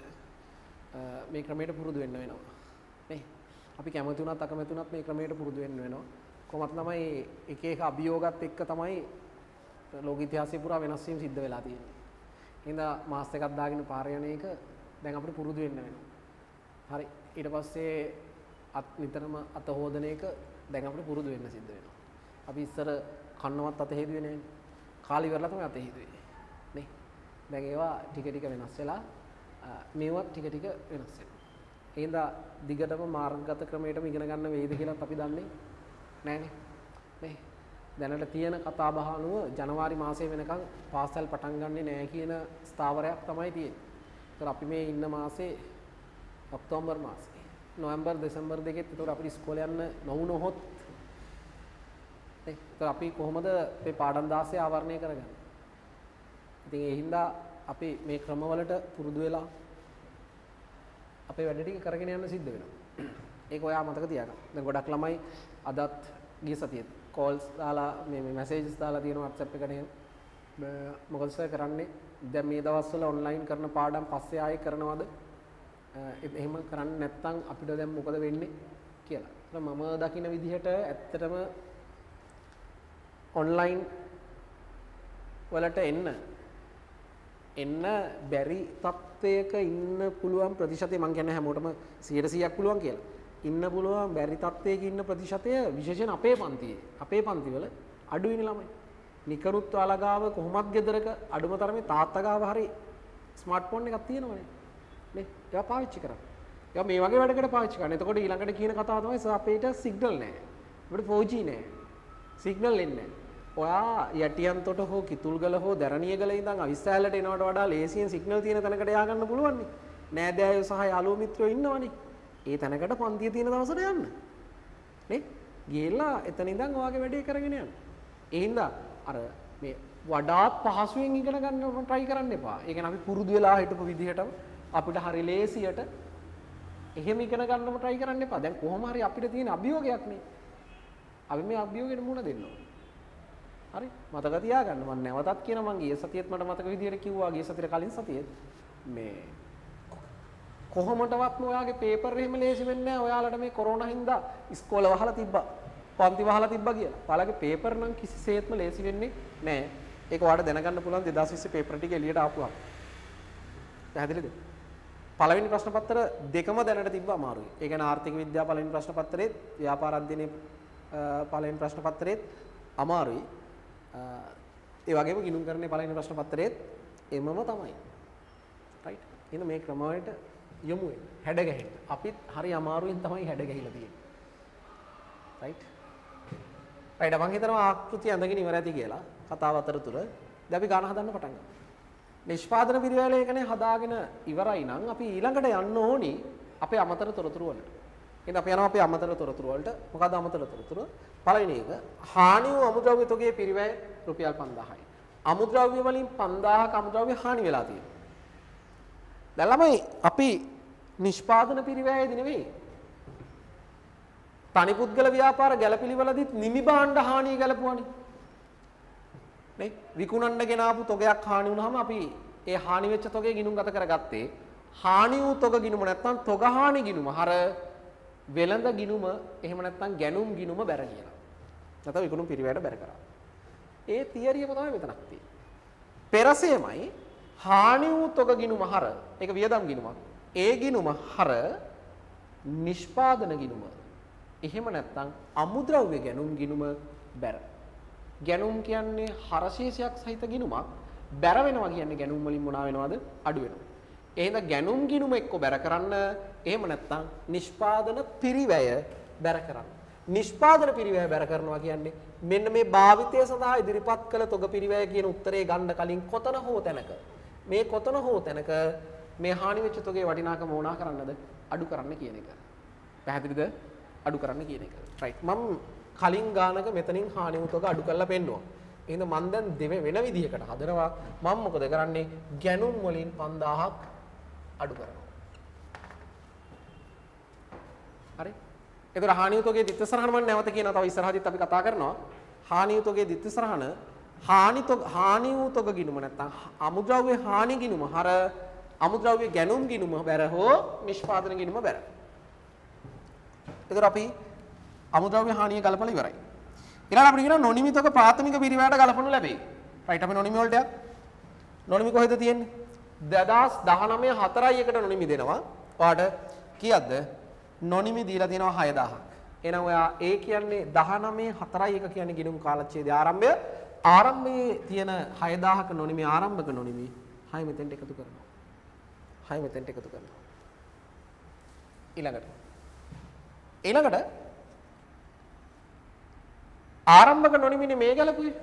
මේ ක්‍රමයට පුරුදු වෙන්න වෙනවා. නේ? අපි කැමති වුණත් අකමැති වුණත් මේ ක්‍රමයට පුරුදු වෙන්න වෙනවා. කොහොමද තමයි එක එක අභියෝගات එක්ක තමයි ලෝක ඉතිහාසය පුරා වෙනස් වීම සිද්ධ වෙලා තියෙන්නේ. හින්දා මාස් එකක් දාගෙන පාර යන එක දැන් අපිට පුරුදු වෙන්න වෙනවා. හරි. ඊට පස්සේ නිතරම අත හොදන එක දැන් අපිට පුරුදු වෙන්න සිද්ධ වෙනවා. අපි ඉස්සර කන්නවත් අත හේදුවේ නැහැ. කාලි ඉවරලා තමයි අත හේදුවේ. නේ? දැන් ඒවා ටික ටික වෙනස් වෙලා මේවා ටික ටික වෙනස් වෙනවා. එහෙනම් දිගටම මාර්ගගත ක්‍රමයටම ඉගෙන ගන්න වේද කියලාත් අපි දන්නේ නැහනේ. නේ. දැනට තියෙන කතා බහ අනුව ජනවාරි මාසයේ වෙනකන් පාසල් පටන් ගන්නෙ නැහැ කියන ස්ථාවරයක් තමයි තියෙන්නේ. ඒතර අපි මේ ඉන්න මාසේ ඔක්තෝබර් මාසේ නොවැම්බර් දෙසැම්බර් දෙකෙත් ඒතර අපිට ඉස්කෝලේ යන්න නොවුනොත් ඒතර අපි කොහොමද මේ පාඩම් 16 ආවරණය කරගන්නේ? ඉතින් ඒ හින්දා අපි මේ ක්‍රමවලට පුරුදු වෙලා අපේ වැඩ ටික කරගෙන යන්න සිද්ධ වෙනවා. ඒක ඔයා මතක තියාගන්න. දැන් ගොඩක් ළමයි අදත් ගිය සතියේ කෝල්ස් දාලා මේ මැසේජස් දාලා තියෙන WhatsApp එකට මොකද සර් කරන්නේ? දැන් මේ දවස්වල ඔන්ලයින් කරන පාඩම් පස්සේ ආයෙ කරනවද? එහෙම කරන්නේ නැත්නම් අපිට දැන් මොකද වෙන්නේ කියලා. ඒත් මම දකින විදිහට ඇත්තටම ඔන්ලයින් වලට එන්න බැරි තත්ත්වයක ඉන්න පුළුවන් ප්‍රතිශතය මම කියන්නේ හැමෝටම 100%ක් පුළුවන් කියලා. ඉන්න පුළුවන් බැරි තත්ත්වයක ඉන්න ප්‍රතිශතය විශේෂයෙන් අපේ පන්තිවල අඩුයිනේ ළමයි. නිකරුත් ඔයාලා කොහොමත් ගෙදරක අඩුම තරමේ තාත්තා ගාව හරි ස්මාර්ට්ෆෝන් එකක් තියෙනවනේ. නේ? ඒවා පාවිච්චි කරා. ඒවා මේ වගේ වැඩකට පාවිච්චි කරන්න. එතකොට ඊළඟට කියන කතාව තමයි සර් අපේට සිග්නල් නැහැ. අපිට 4G නැහැ. සිග්නල් එන්නේ නැහැ. ඔයා යටියන්තොට හෝ කිතුල්ගල හෝ දැරණියගල ඉඳන් අවිස්සෑල්ලට එනවට වඩා ලේසියෙන් සිග්නල් තියෙන තැනකට යා ගන්න පුළුවන් නේ. නෑදෑයෝ සහ යාළුවෝ මිත්‍රයෝ ඉන්නවනේ. ඒ තැනකට පන්තිය තියෙන දවසට යන්න. නේ? ගිහලා එතන ඉඳන් ඔයාගේ වැඩේ කරගෙන යන්න. ඒ හින්දා අර මේ වඩාත් පහසුවෙන් ඉගෙන ගන්න try කරන්න එපා. ඒ කියන්නේ අපි පුරුදු වෙලා හිටපු විදිහටම අපිට හරි ලේසියට එහෙම ඉගෙන ගන්නම try කරන්න එපා. දැන් කොහොම හරි අපිට තියෙන අභියෝගයක් නේ. අපි මේ අභියෝගයට මුහුණ දෙන්න ඕනේ. හරි මතක තියාගන්න මම නැවතත් කියන මං ගිය සතියේත් මට මතක විදියට කිව්වා ගිය සතියේ කලින් සතියේත් මේ කොහොමඩවත් ඔයාගේ පේපර් එහෙම ලේසි වෙන්නේ නැහැ ඔයාලට මේ කොරෝනා හින්දා ඉස්කෝල වහලා තිබ්බා පන්ති වහලා තිබ්බා කියලා. ඔයාලගේ පේපර් නම් කිසිසේත්ම ලේසි වෙන්නේ නැහැ. ඒක ඔයාලට දැනගන්න පුළුවන් 2020 පේපර් ටික එළියට ආපුවා. පැහැදිලිද? පළවෙනි ප්‍රශ්න පත්‍ර දෙකම දැනට තිබ්බ අමාරුයි. ඒ කියන්නේ ආර්ථික විද්‍යාව පළවෙනි ප්‍රශ්න පත්‍රයේත් ව්‍යාපාර අධ්‍යයනයේ පළවෙනි ප්‍රශ්න පත්‍රයේත් අමාරුයි. ඒ වගේම ගිණුම් කරන්නේ පළවෙනි ප්‍රශ්න පත්‍රයේත් එමම තමයි. රයිට්. එහෙනම් මේ ක්‍රමවලට යමු වෙන්න. හැඩ ගැහෙන්න. අපිත් හරි අමාරුවෙන් තමයි හැඩ ගැහිලා තියෙන්නේ. රයිට්. රයිට් මම හිතනවා ආකෘතිය අඳගෙන ඉවර ඇති කියලා කතාව අතරතුර දැන් අපි ගාන හදන්න පටන් ගමු. නිෂ්පාදන පිරිවැලේකනේ හදාගෙන ඉවරයි නම් අපි ඊළඟට යන්න ඕනි අපේ අමතර තොරතුරු වලට. එහෙනම් අපි යනවා අපේ අමතර තොරතුරු වලට. මොකද අමතර තොරතුරු? පළවෙනි එක හානි වූ අමුද්‍රව්‍ය තොගයේ පිරිවැය රුපියල් 5000යි. අමුද්‍රව්‍ය වලින් 5000ක අමුද්‍රව්‍ය හානි වෙලා තියෙනවා. දැන් ළමයි අපි නිෂ්පාදන පිරිවැයේදී නෙවෙයි. තනි පුද්ගල ව්‍යාපාර ගැළපිලිවලදීත් නිමි භාණ්ඩ හානිය ගැලපුවානේ. නේ? විකුණන්න ගෙන ආපු තොගයක් හානි වුණාම අපි ඒ හානි වෙච්ච තොගේ ගිණුම් ගත කරගත්තේ හානි වූ තොග ගිණුම නැත්නම් තොග හානි ගිණුම හර වෙළඳ ගිණුම එහෙම නැත්නම් ගැනුම් ගිණුම බැර කියලා. නැත්නම් විකුණුම් පිරිවැයට බැර කරා. ඒ තියරියම තමයි මෙතනක් තියෙන්නේ. පෙරසෙමයි හානි වූ තොග ගිණුම හර ඒක වියදම් ගිණුමක්. ඒ ගිණුම හර නිෂ්පාදන ගිණුම. එහෙම නැත්නම් අමුද්‍රව්‍ය ගැනුම් ගිණුම බැර. ගැනුම් කියන්නේ හරශේෂයක් සහිත ගිණුමක්. බැර වෙනවා කියන්නේ ගැනුම් වලින් මොනවා වෙනවද? අඩු වෙනවා. එහෙනම් ගැනුම් ගිණුම එක්ක බැර කරන්න එහෙම නැත්නම් නිෂ්පාදන පිරිවැය බැර කරන්න. නිෂ්පාදන පිරිවැය බැර කරනවා කියන්නේ මෙන්න මේ භාවිතය සඳහා ඉදිරිපත් කළ තොග පිරිවැය කියන උත්තරේ ගන්න කලින් කොතන හෝ තැනක මේ කොතන හෝ තැනක මේ හානි වෙච්ච තොගේ වටිනාකම මොනා කරන්නද? අඩු කරන්න කියන එක. පැහැදිලිද? අඩු කරන්න කියන එක. රයිට්. මම කලින් ගානක මෙතනින් හානි වූ තොග අඩු කරලා පෙන්නුවා. එහෙනම් මම දැන් වෙන විදිහකට හදනවා. මම මොකද කරන්නේ? ගැනුම් වලින් 5000ක් අඩු කරනවා. හරි? ඒතර හානි වූ තොගේ ditth සරහන මම නැවත කියනවා. තව ඉස්සරහදිත් අපි කතා කරනවා. හානි වූ තොගේ ditth සරහන හානි වූ තොග ගිණුම නැත්නම් අමුද්‍රව්‍ය හානි ගිණුම හර අමුද්‍රව්‍ය ගැනුම් ගිණුම බැර හෝ නිෂ්පාදන ගිණුම බැර. ඒතර අපි අමුද්‍රව්‍ය හානිය ගලපලා ඉවරයි. ඊළඟ අපිට කියනවා නොනිමිතක ප්‍රාථමික පිරිවැයට ගලපනු ලැබේ. රයිට් අපි නොනිමි වලට යක්. නොනිමි කොහෙද තියෙන්නේ? 2019 4යි එකට නොනිමි දෙනවා. ඔයාට කීයක්ද? නොනිමි දීලා තියෙනවා 6000ක්. එහෙනම් ඔයා ඒ කියන්නේ 19 4යි එක කියන්නේ ගිණුම් කාලච්ඡේදයේ ආරම්භය. ආරම්භයේ තියෙන 6000ක නොනිමි ආරම්භක නොනිමි 6 මෙතෙන්ට එකතු කරනවා. 6 මෙතෙන්ට එකතු කරනවා. ඊළඟට ආරම්භක නොනිමිනේ මේ ගැලපුවේ.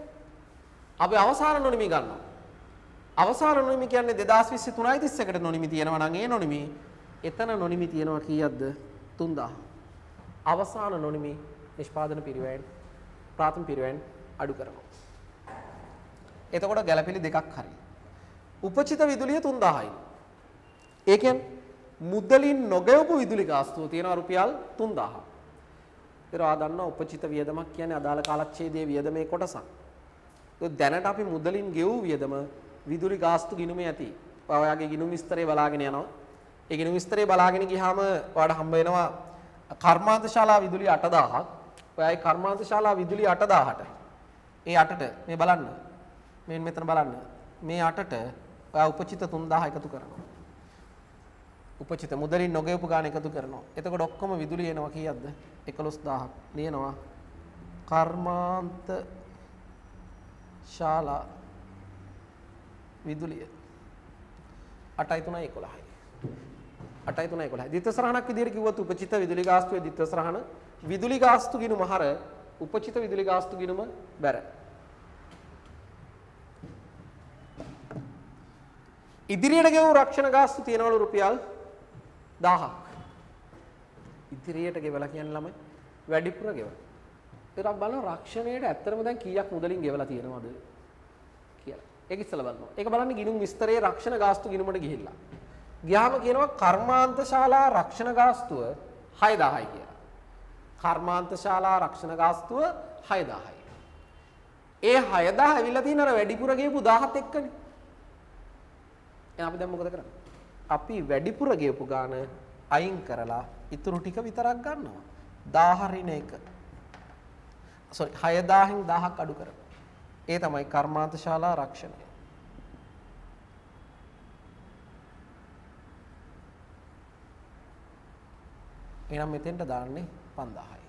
අපි අවසාන නොනිමි ගන්නවා. අවසාන නොනිමි කියන්නේ 2020 3:31ට නොනිමි තියෙනවා නම් ඒ නොනිමි එතන නොනිමි තියෙනවා කීයක්ද? 3000. අවසාන නොනිමි නිෂ්පාදන පිරිවැයෙන් ප්‍රාථමික පිරිවැයෙන් අඩු කරනවා. එතකොට ගැළපෙලි දෙකක් හරි. උපචිත විදුලිය 3000යි. ඒ කියන්නේ මුදලින් නොගෙවපු විදුලි ගාස්තුව තියෙනවා රුපියල් 3000. ඒවා දන්නා උපචිත වියදමක් කියන්නේ අදාළ කාලච්ඡේදයේ වියදමේ කොටසක්. ඒක දැනට අපි මුදලින් ගෙවූ වියදම විදුලි ගාස්තු ගිණුමේ ඇති. ඔයාගේ ගිණුම් විස්තරය බලාගෙන යනවා. ඒ ගිණුම් විස්තරය බලාගෙන ගියාම ඔයාලට හම්බ වෙනවා කර්මාන්ත ශාලා විදුලි 8000ක්. ඔයාගේ කර්මාන්ත ශාලා විදුලි 8000ට. ඒ 8ට මේ බලන්න. මෙතන බලන්න. මේ 8ට ඔයා උපචිත 3000 එකතු කරනවා. උපචිත මුදලින් නොගෙවපු ගාන එකතු කරනවා. එතකොට ඔක්කොම විදුලි එනවා කීයක්ද? 11000ක්. ලියනවා. කර්මාන්ත ශාලා විදුලිය 8.3 11යි. 8.3 11යි. ද්විත්ව සරහනක් විදිහට කිව්වොත් උපචිත විදුලි ගාස්තුවේ ද්විත්ව සරහන විදුලි ගාස්තු ගිණුම හර උපචිත විදුලි ගාස්තු ගිණුම බැර. ඉදිරියට ගෙවූ රක්ෂණ ගාස්තු තියනවලු රුපියල් 1000ක්. ඉදිරියට ගෙවලා කියන්නේ ළමයි වැඩිපුර ගෙවන. ඒක බලන රක්ෂණයට ඇත්තටම දැන් කීයක් මුදලින් ගෙවලා තියෙනවද කියලා. ඒක ඉස්සලා බලනවා. ඒක බලන්නේ ගිණුම් විස්තරයේ රක්ෂණ ගාස්තු ගිණුමට ගිහිල්ලා. ගියාම කියනවා කර්මාන්ත ශාලා රක්ෂණ ගාස්තුව 6000යි කියලා. කර්මාන්ත ශාලා රක්ෂණ ගාස්තුව 6000යි. ඒ 6000 ඇවිල්ලා තියෙන අර වැඩිපුර ගෙවපු 1000ත් එක්කනේ. එහෙනම් අපි දැන් මොකද කරන්නේ? අපි වැඩිපුර ගෙවපු ගාන අයින් කරලා ඉතුරු ටික විතරක් ගන්නවා. 1000 ඍණ 1. sorry 6000න් 1000ක් අඩු කරනවා. ඒ තමයි කර්මාන්ත ශාලා රක්ෂණය. එහෙනම් මෙතෙන්ට දාන්නේ 5000යි.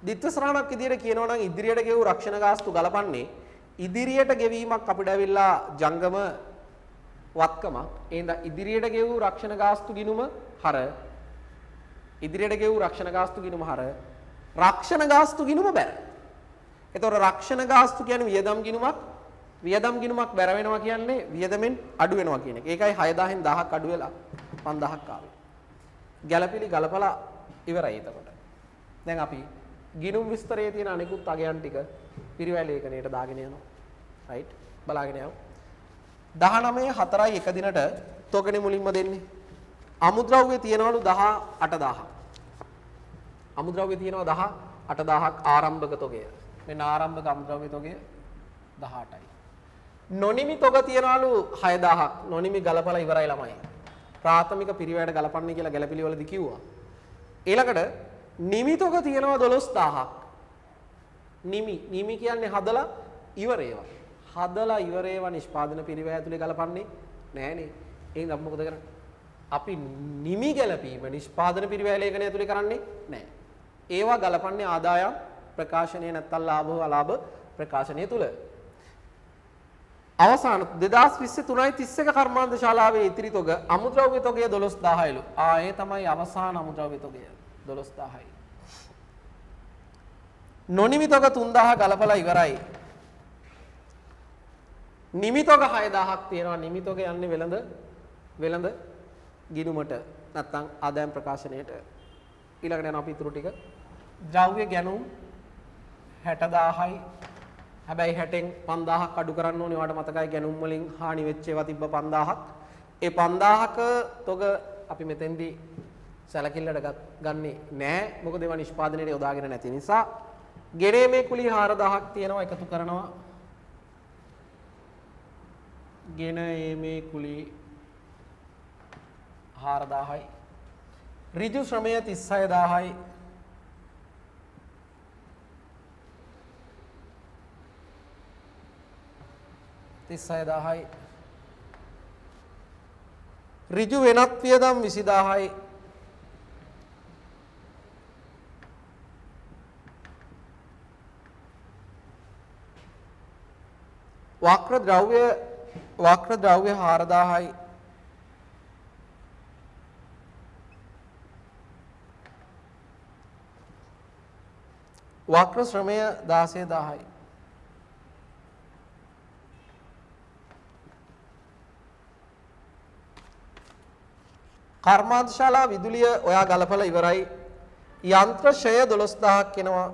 ද්විත්ව සරණක් විදියට කියනවා නම් ඉදිරියට ගෙවූ රක්ෂණ ගාස්තු ගලපන්නේ ඉදිරියට ගෙවීමක් අපිට ඇවිල්ලා ජංගම වත්කම එහෙනම් ඉදිරියට ගෙවූ රක්ෂණ ගාස්තු ගිණුම හර ඉදිරියට ගෙවූ රක්ෂණ ගාස්තු ගිණුම හර රක්ෂණ ගාස්තු ගිණුම බැර. එතකොට රක්ෂණ ගාස්තු කියන්නේ වියදම් ගිණුමක් බැර වෙනවා කියන්නේ වියදමෙන් අඩු වෙනවා කියන එක. ඒකයි 6000න් 1000ක් අඩු වෙලා 5000ක් ආවේ. ගැළපිලි ගලපලා ඉවරයි එතකොට. දැන් අපි ගිණුම් විස්තරයේ තියෙන අනිකුත් අගයන් ටික පිරිවැය ලේඛනයට දාගෙන යනවා. රයිට් බලාගෙන යමු. 19 4යි එක දිනට තොගනේ මුලින්ම දෙන්නේ. අමුද්‍රව්‍ය තියනවලු 18000ක්. අමුද්‍රව්‍ය තියනවා 18000ක් ආරම්භක තොගය. මෙන්න ආරම්භක අමුද්‍රව්‍ය තොගය 18යි. නොනිමි තොග තියනවලු 6000ක්. නොනිමි ගලපලා ඉවරයි ළමයි. ප්‍රාථමික පිරිවැයට ගලපන්නේ කියලා ගැළපිලි වලදී කිව්වා. ඊළඟට නිමි තොග තියනවා 12000ක්. නිමි කියන්නේ හදලා ඉවර ඒවා. හදලා ඉවර ඒවා නිෂ්පාදන පිරිවැය ඇතුලේ ගලපන්නේ නෑනේ. එහෙනම් අපි මොකද කරන්නේ? අපි නිමි ගැලපීම නිෂ්පාදන පිරිවැය ලේඛනය ඇතුලේ කරන්නේ නෑ. ඒවා ගලපන්නේ ආදායම් ප්‍රකාශනය නැත්තම් ලාභ අලාභ ප්‍රකාශනය තුල. අවසාන 2020 3:31 කර්මාන්ත ශාලාවේ ඉතිරි තොග අමුද්‍රව්‍ය තොගය 12000යිලු. ඒ තමයි අවසාන අමුද්‍රව්‍ය තොගය 12000යි. නොනිමි තොග 3000 ගලපලා ඉවරයි. නිමි තොග 6000ක් තියෙනවා. නිමි තොග යන්නේ වෙළඳ ගිණුමට නැත්තම් ආදායම් ප්‍රකාශනයට. ඊළඟට යන අපි ඉතුරු ටික ද්‍රව්‍ය ගැනුම් 60000යි. හැබැයි 60න් 5000ක් අඩු කරන්න ඕනේ. ඔයාලට මතකයි ගැනුම් වලින් හානි වෙච්ච ඒවා තිබ්බ 5000ක්. ඒ 5000ක තොග අපි මෙතෙන්දී සැලකිල්ලට ගන්නේ නැහැ. මොකද ඒවා නිෂ්පාදනයේ යොදාගෙන නැති නිසා. ගෙනීමේ කුලී 4000ක් තියෙනවා එකතු කරනවා. ගෙනීමේ කුලී 4000යි. ඍජු ශ්‍රමය 36000යි. ඍජු වෙනත් වියදම් 20000යි. වක්‍ර ද්‍රව්‍ය වක්‍ර ද්‍රව්‍ය 4000යි. වක්‍ර ශ්‍රමය 16000යි. කර්මාන්තශාලා විදුලිය ඔයා ගලපලා ඉවරයි. යන්ත්‍ර ෂය 12000ක් එනවා.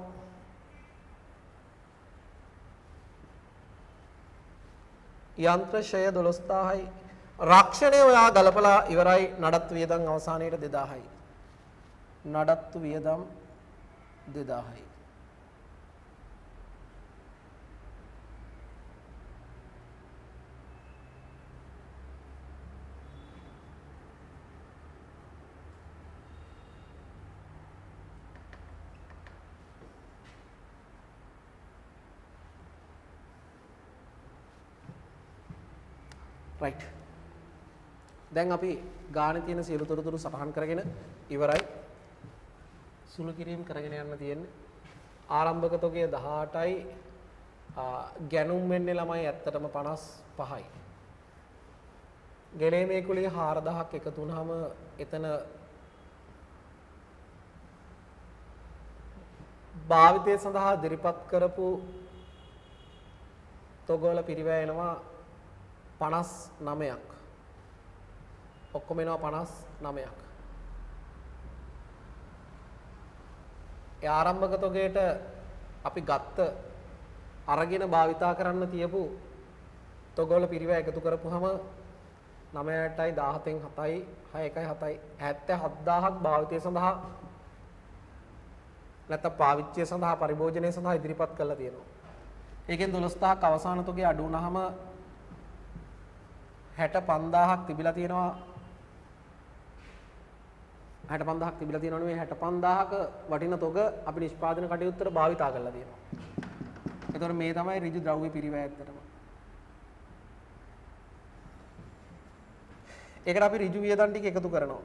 යන්ත්‍ර ෂය 12000යි. රක්ෂණය ඔයා ගලපලා ඉවරයි. නඩත්තු වියදම් අවසානයේට 2000යි. නඩත්තු වියදම් 2000යි. right. දැන් අපි ගානේ තියෙන සියලු තොරතුරු සටහන් කරගෙන ඉවරයි. සුළු කිරීම කරගෙන යන්න තියෙන්නේ. ආරම්භක තොගය 18යි. ගැනුම් වෙන්නේ ළමයි ඇත්තටම 55යි. ගෙලීමේ කුලිය 4000ක් එකතු වුනහම එතන භාවිතය සඳහා ඉදිරිපත් කරපු තොගවල පිරිවැයනවා 59ක්. ඔක්කොම එනවා 59ක්. ඒ ආරම්භක තොගයට අපි ගත්ත අරගෙන භාවිතා කරන්න තියපු තොගවල පිරිවැය එකතු කරපුවම 9ටයි 17න් 7යි 6යි 7යි 77000ක් භාවිතය සඳහා නැත්නම් පාවිච්චිය සඳහා පරිභෝජනය සඳහා ඉදිරිපත් කරලා තියෙනවා. ඒකෙන් 12000ක් අවසාන තොගේ අඩු වුණාම 65000ක් තිබිලා තියෙනවා. 65000ක් තිබිලා තියෙනවා නෙවෙයි 65000ක වටින තොග අපි නිෂ්පාදන කටයුත්තට භාවිතා කරලා තියෙනවා. ඒතකොට මේ තමයි ඍජු ද්‍රව්‍ය පිරිවැය ඇත්තටම. ඒකට අපි ඍජු වියදම් ටික එකතු කරනවා.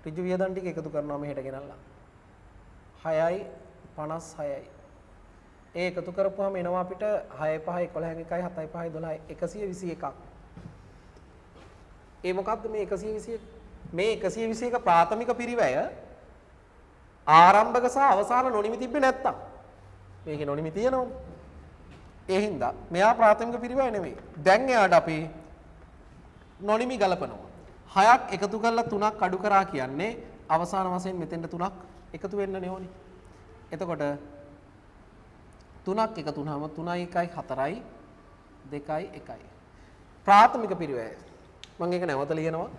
ඍජු වියදම් ටික එකතු කරනවා මෙහෙට ගෙනල්ලා. 6යි 56යි. ඒ එකතු කරපුවාම එනවා අපිට 6 5 11 1යි 7 5 12යි 121ක්. ඒ මොකක්ද මේ 121? මේ 121 ප්‍රාථමික පිරිවැය ආරම්භක සහ අවසාන නොනිමි තිබ්බේ නැත්තම්. මේකේ නොනිමි තියෙනවනේ. ඒ හින්දා මෙයා ප්‍රාථමික පිරිවැය නෙමෙයි. දැන් එයාට අපි නොනිමි ගලපනවා. 6ක් එකතු කරලා 3ක් අඩු කරා කියන්නේ අවසාන වශයෙන් මෙතෙන්ට 3ක් එකතු වෙන්නනේ ඕනේ. එතකොට 3ක් එකතු වුනහම 3යි 1යි 4යි 2යි 1යි. ප්‍රාථමික පිරිවැය. මම ඒක නැවත ලියනවා.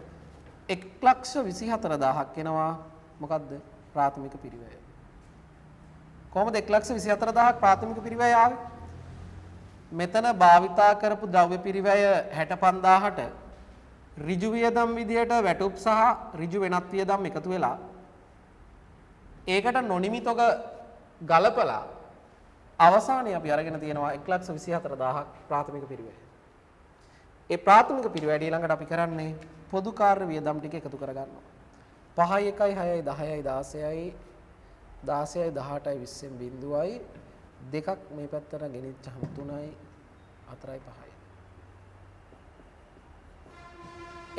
1,24,000ක් එනවා. මොකද්ද? ප්‍රාථමික පිරිවැය. කොහොමද 1,24,000ක් ප්‍රාථමික පිරිවැය ආවේ? මෙතන භාවිතා කරපු ද්‍රව්‍ය පිරිවැය 65000ට ඍජු වියදම් විදියට වැටුප් සහ ඍජු වෙනත් වියදම් එකතු වෙලා ඒකට නොනිමි තොග ගලපලා අවසානයේ අපි අරගෙන තියෙනවා 1,24,000ක් ප්‍රාථමික පිරිවැය. ඒ ප්‍රාථමික පිරිවැය ඊළඟට අපි කරන්නේ පොදු කාර්ය වියදම් ටික එකතු කරගන්නවා. 5යි 1යි 6යි 10යි 16යි 16යි 18යි 20න් බිඳුවයි දෙකක් මේ පැත්තට ගෙනිච්චහම 3යි 4යි 5යි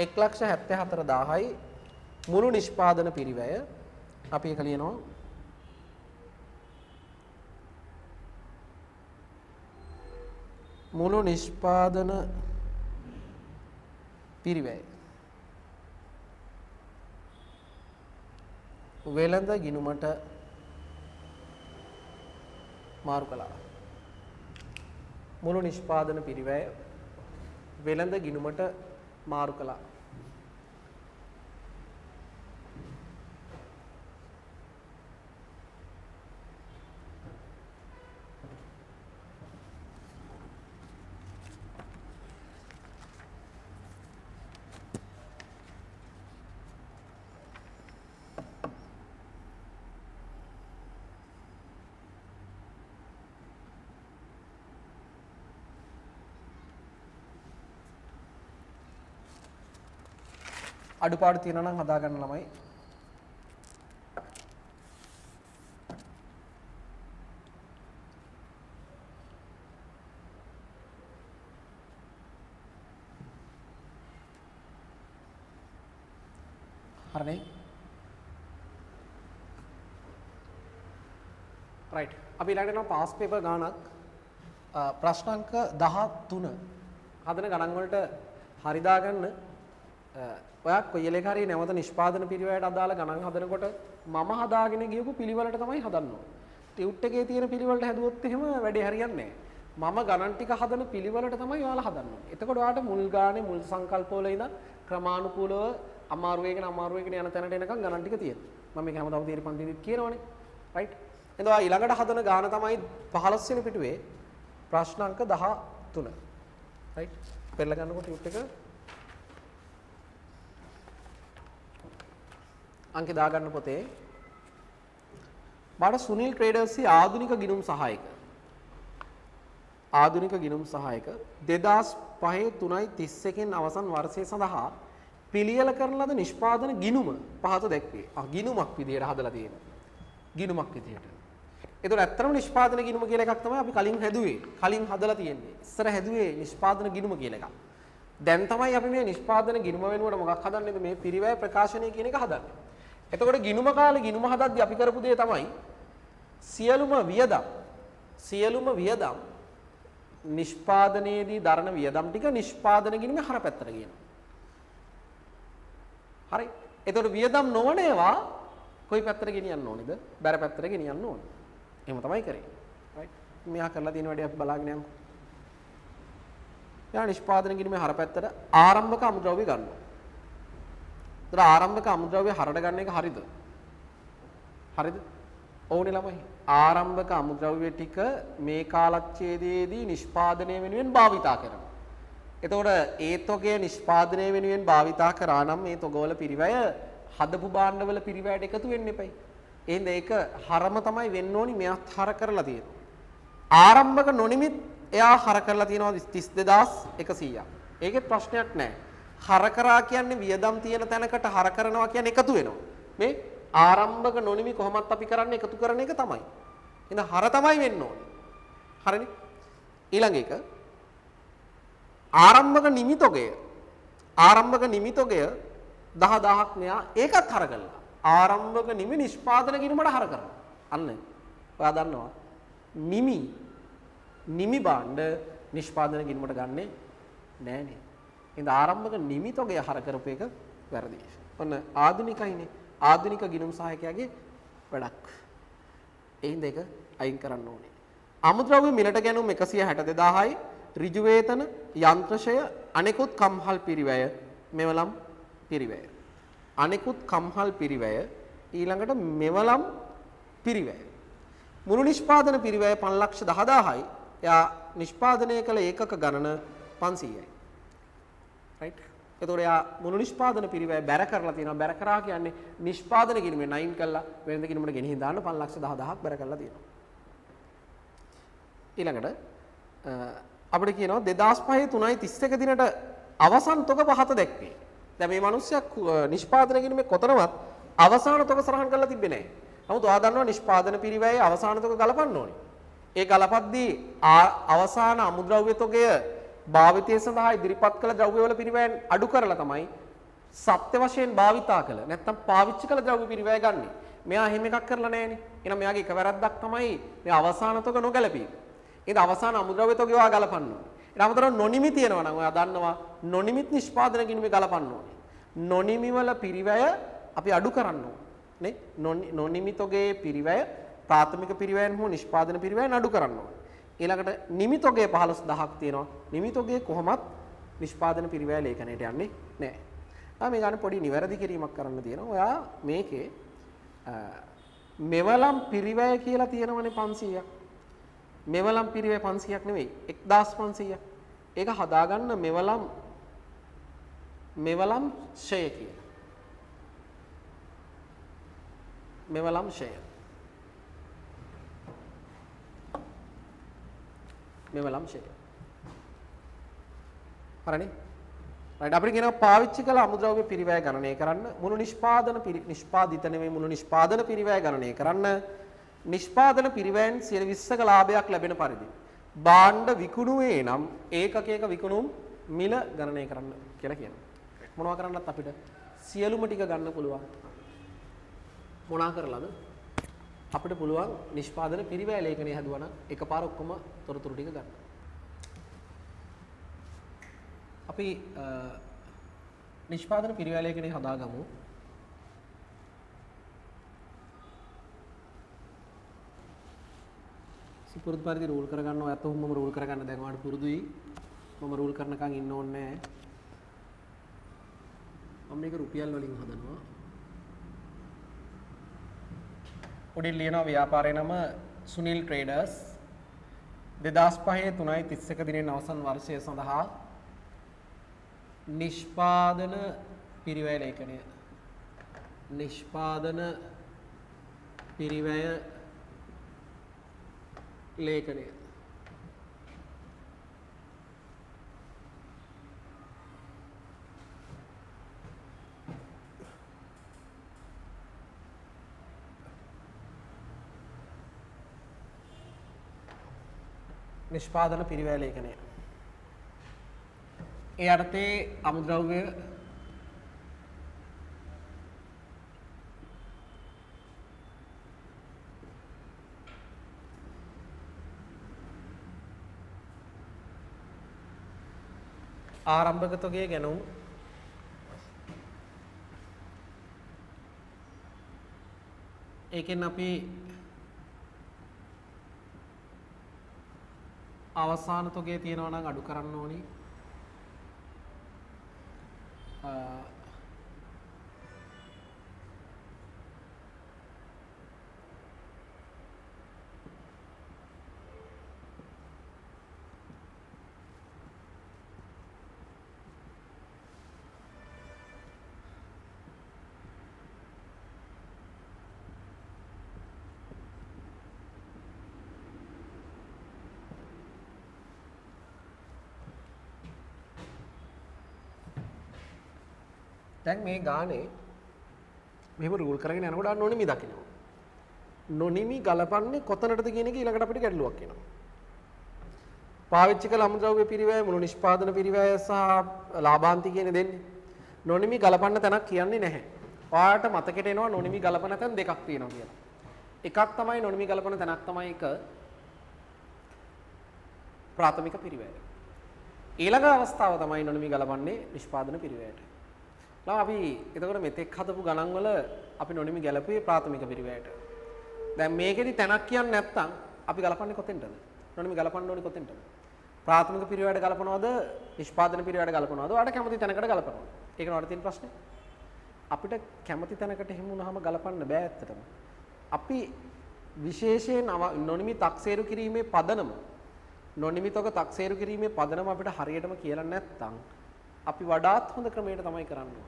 1,74,000යි මුළු නිෂ්පාදන පිරිවැය. අපි එක ලියනවා මුළු නිෂ්පාදන පිරිවැය වෙළඳ ගිණුමට මාරු කළා. මුළු නිෂ්පාදන පිරිවැය වෙළඳ ගිණුමට මාරු කළා. අඩුපාඩු තියෙනවා නම් හදා ගන්න ළමයි. හරිනේ right අපි ඊළඟට යනවා පාස් පේපර් ගානක් ප්‍රශ්න අංක 13 හදන ගණන් වලට හරි දාගන්න ඔයා කොයි එකේ හරි නැවත නිෂ්පාදන පිරිවැයට අදාළ ගණන් හදනකොට මම හදාගෙන ගියපු පිළිවෙලට තමයි හදන්න ඕනේ. ටියුට් එකේ තියෙන පිළිවෙලට හැදුවොත් එහෙම වැඩේ හරියන්නේ නැහැ. මම ගණන් ටික හදන පිළිවෙලට තමයි ඔයාලා හදන්න ඕනේ. එතකොට ඔයාලට මුල් ගානේ මුල් සංකල්ප වල ඉඳන් ක්‍රමානුකූලව අමාරු වේගෙන යන තැනට එනකන් ගණන් ටික තියෙනවා. මම මේක හැමදාම තීරි පන්තිෙදිත් කියනවනේ. right? එතකොට ඔයා ඊළඟට හදන ගාන තමයි 15 වෙනි පිටුවේ ප්‍රශ්න අංක 13. right? පෙරලා ගන්නකොට ටියුට් එක අංකේ දාගන්න පොතේ බාඩ සුනිල් ට්‍රේඩර්ස්ගේ ආධුනික ගිණුම් සහායක 2005 3:31 අවසන් වර්ෂය සඳහා පිළියෙල කරන ලද නිෂ්පාදන ගිණුම පහත දැක්වේ. ගිණුමක් විදියට හදලා තියෙනවා. ගිණුමක් විදියට. ඒතකොට ඇත්තටම නිෂ්පාදන ගිණුම කියලා එකක් තමයි අපි කලින් හැදුවේ. කලින් හදලා තියෙන්නේ. ඉස්සර හැදුවේ නිෂ්පාදන ගිණුම කියලා එකක්. දැන් තමයි අපි මේ නිෂ්පාදන ගිණුම වෙනුවට මොකක් හදන්නේද මේ පිරිවැය ප්‍රකාශනය කියන එක හදන්නේ. එතකොට ගිණුම කාලේ ගිණුම හදද්දී අපි කරපු දේ තමයි සියලුම වියදම් නිෂ්පාදනයේදී දරන වියදම් ටික නිෂ්පාදන ගිණුමේ හර පැත්තට ගේනවා. හරි. එතකොට වියදම් නොවන ඒවා කොයි පැත්තට ගෙනියන්න ඕනේද? බැර පැත්තට ගෙනියන්න ඕනේ. එහෙම තමයි කරේ. right? මෙයා කරලා තියෙන වැඩේ අපි බලාගෙන යමු. යා නිෂ්පාදන ගිණුමේ හර පැත්තට ආරම්භක අමුද්‍රව්‍ය ගන්නවා. ඒතර ආරම්භක අමුද්‍රව්‍ය හරට ගන්න එක හරිද? හරිද? ඕනේ ළමයි. ආරම්භක අමුද්‍රව්‍ය ටික මේ කාලච්ඡේදයේදී නිෂ්පාදනය වෙනුවෙන් භාවිතා කරනවා. එතකොට ඒ තොගය නිෂ්පාදනය වෙනුවෙන් භාවිතා කරා නම් මේ තොගවල පිරිවැය හදපු භාණ්ඩවල පිරිවැයට එකතු වෙන්න එපයි. එහෙනම් ඒක හරම තමයි වෙන්න ඕනි. මෙයාත් හර කරලා තියෙනවා. ආරම්භක නොනිමිත් එයා හර කරලා තියෙනවා 32100ක්. ඒකෙත් ප්‍රශ්නයක් නැහැ. හර කරා කියන්නේ වියදම් තියෙන තැනකට හර කරනවා කියන්නේ එකතු වෙනවා. මේ ආරම්භක නොනිමි කොහොමත් අපි කරන්නේ එකතු කරන එක තමයි. එහෙනම් හර තමයි වෙන්න ඕනේ. හරිනේ? ඊළඟ එක ආරම්භක නිමිතොගය 10000ක් මෙයා ඒකත් හර කළා. ආරම්භක නිමි නිෂ්පාදන ගිණුමට හර කරනවා. අන්න ඔයා දන්නවා නිමි භාණ්ඩ නිෂ්පාදන ගිණුමට ගන්නෙ නෑනේ. එහෙනම් ආරම්භක නිමිතොගය හර කරපු එක වැරදි. ඔන්න ආධුනිකයිනේ. ආධුනික ගිණුම් සහායකයාගේ වැඩක්. එහෙනම් ඒක අයින් කරන්න ඕනේ. අමුද්‍රව්‍ය මිලට ගැනුම් 162000යි ඍජු වේතන යන්ත්‍රශය අනෙකුත් කම්හල් පිරිවැය මෙවලම් පිරිවැය. අනෙකුත් කම්හල් පිරිවැය ඊළඟට මෙවලම් පිරිවැය. මුළු නිෂ්පාදන පිරිවැය 510000යි. එයා නිෂ්පාදනය කළ ඒකක ගණන 500යි. right? එතකොට එයා මුළු නිෂ්පාදන පිරිවැය බැර කරලා තියෙනවා. බැර කරා කියන්නේ නිෂ්පාදන ගිණුමේ 9 කළා වෙනද ගිණුමට ගෙනිහින් දාන්න 510000ක් බැර කරලා තියෙනවා. ඊළඟට අපිට කියනවා 2005 3:31 දිනට අවසන් තොග පහත දැක්වේ. දැන් මේ මිනිස්සයා නිෂ්පාදන ගිණුමේ කොතනවත් අවසාන තොග සරහන් කරලා තිබ්බේ නැහැ. නමුත් ඔයා දන්නවා නිෂ්පාදන පිරිවැයේ අවසාන තොග ගලපන්න ඕනේ. ඒ ගලපද්දී අවසාන අමුද්‍රව්‍ය තොගය භාවිතය සඳහා ඉදිරිපත් කළ ද්‍රව්‍යවල පිරිවැයෙන් අඩු කරලා තමයි සත්‍ය වශයෙන් භාවිතා කළ නැත්නම් පාවිච්චි කළ ද්‍රව්‍ය පිරිවැය ගන්නෙ. මෙයා එහෙම එකක් කරලා නැහැනේ. එහෙනම් මෙයාගේ එක වැරද්දක් තමයි මේ අවසාන තොග නොගැලපීම. ඒද අවසාන අමුද්‍රව්‍ය තොගය ඔයා ගලපන්න ඕනේ. ඊට අමතරව නොනිමි තියෙනවා නම් ඔයා දන්නවා නොනිමිත් නිෂ්පාදන ගිණුමේ ගලපන්න ඕනේ. නොනිමි වල පිරිවැය අපි අඩු කරන්න ඕනේ. නේ? නොනිමි තොගයේ පිරිවැය ප්‍රාථමික පිරිවැයෙන් හෝ නිෂ්පාදන පිරිවැයෙන් අඩු කරන්න ඕනේ. ඊළඟට නිමි තොගය 15000ක් තියෙනවා. නිමි තොගය කොහොමත් නිෂ්පාදන පිරිවැය ලේඛනයට යන්නේ නැහැ. මේ ගන්න පොඩි නිවැරදි කිරීමක් කරන්න තියෙනවා. ඔයා මේකේ මෙවලම් පිරිවැය කියලා තියෙනවනේ 500ක්. මෙවලම් පිරිවැය 500ක් නෙවෙයි 1500ක්. ඒක හදාගන්න මෙවලම් ෂය කියලා. මෙවලම් ෂය. මෙවලම් ෂය. හරිනේ? right අපිට කියනවා පාවිච්චි කළ අමුද්‍රව්‍ය පිරිවැය ගණනය කරන්න මුළු නිෂ්පාදිත නෙවෙයි මුළු නිෂ්පාදන පිරිවැය ගණනය කරන්න නිෂ්පාදන පිරිවැයෙන් 20%ක ලාභයක් ලැබෙන පරිදි භාණ්ඩ විකුණුවේ නම් ඒකකයක විකුණුම් මිල ගණනය කරන්න කියලා කියනවා. මොනවා කරන්නත් අපිට සියලුම ටික ගන්න පුළුවන්. මොනා කරලාද? අපිට පුළුවන් නිෂ්පාදන පිරිවැය ලේඛනය හදුවා නම් එකපාර ඔක්කොම තොරතුරු ටික ගන්න. අපි නිෂ්පාදන පිරිවැය ලේඛනය හදාගමු. පුරුදු පරිදි රූල් කරගන්න ඔයත් උඹම රූල් කරගන්න දැන් ඔයාලට පුරුදුයි මම රූල් කරනකන් ඉන්න ඕනේ නැහැ මම මේක රුපියල් වලින් හදනවා උඩින් ලියනවා ව්‍යාපාරයේ නම සුනිල් ට්‍රේඩර්ස් 2005 3.31 දිනෙන් අවසන් වර්ෂය සඳහා නිෂ්පාදන පිරිවැය ලේඛනය නිෂ්පාදන පිරිවැය ලේඛනය නිෂ්පාදන පිරිවැය ලේඛනය ඒ අර්ථයේ අමුද්‍රව්‍ය ආරම්භක තොගයේ ගැනුම් ඒකෙන් අපි අවසාන තොගයේ තියෙනවා නම් අඩු කරන්න ඕනි දැන් මේ ගානේ මෙහෙම රූල් කරගෙන යනකොට නොනිමි දකිනවා. නොනිමි ගලපන්නේ කොතනටද කියන එක ඊළඟට අපිට ගැටලුවක් එනවා. පාවිච්චි කළ අමුද්‍රව්‍ය පිරිවැය මුළු නිෂ්පාදන පිරිවැය සහ ලාභාන්ති කියන දෙන්නේ. නොනිමි ගලපන්න තැනක් කියන්නේ නැහැ. ඔයාලට මතකෙට එනවා නොනිමි ගලපන තැන් දෙකක් තියෙනවා කියලා. එකක් තමයි නොනිමි ගලපන තැනක් තමයි එක ප්‍රාථමික පිරිවැය. ඊළඟ අවස්ථාව තමයි නොනිමි ගලපන්නේ නිෂ්පාදන පිරිවැයට. අපි එතකොට මෙතෙක් හදපු ගණන් වල අපි නොනිමි ගැලපුවේ ප්‍රාථමික පිරිවැයට. දැන් මේකෙදි තැනක් කියන්නේ නැත්තම් අපි ගලපන්නේ කොතෙන්ටද? නොනිමි ගලපන්න ඕනේ කොතෙන්ටද? ප්‍රාථමික පිරිවැයට ගලපනවද? නිෂ්පාදන පිරිවැයට ගලපනවද? ඔයාලට කැමති තැනකට ගලපනවා. ඒක නෝට තියෙන ප්‍රශ්නේ. අපිට කැමති තැනකට එහෙම වුණාම ගලපන්න බෑ ඇත්තටම. අපි විශේෂයෙන් නොනිමි තක්සේරු කිරීමේ පදනම නොනිමි තොග තක්සේරු කිරීමේ පදනම අපිට හරියටම කියලා නැත්තම් අපි වඩාත් හොඳ ක්‍රමයකට තමයි කරන්නේ.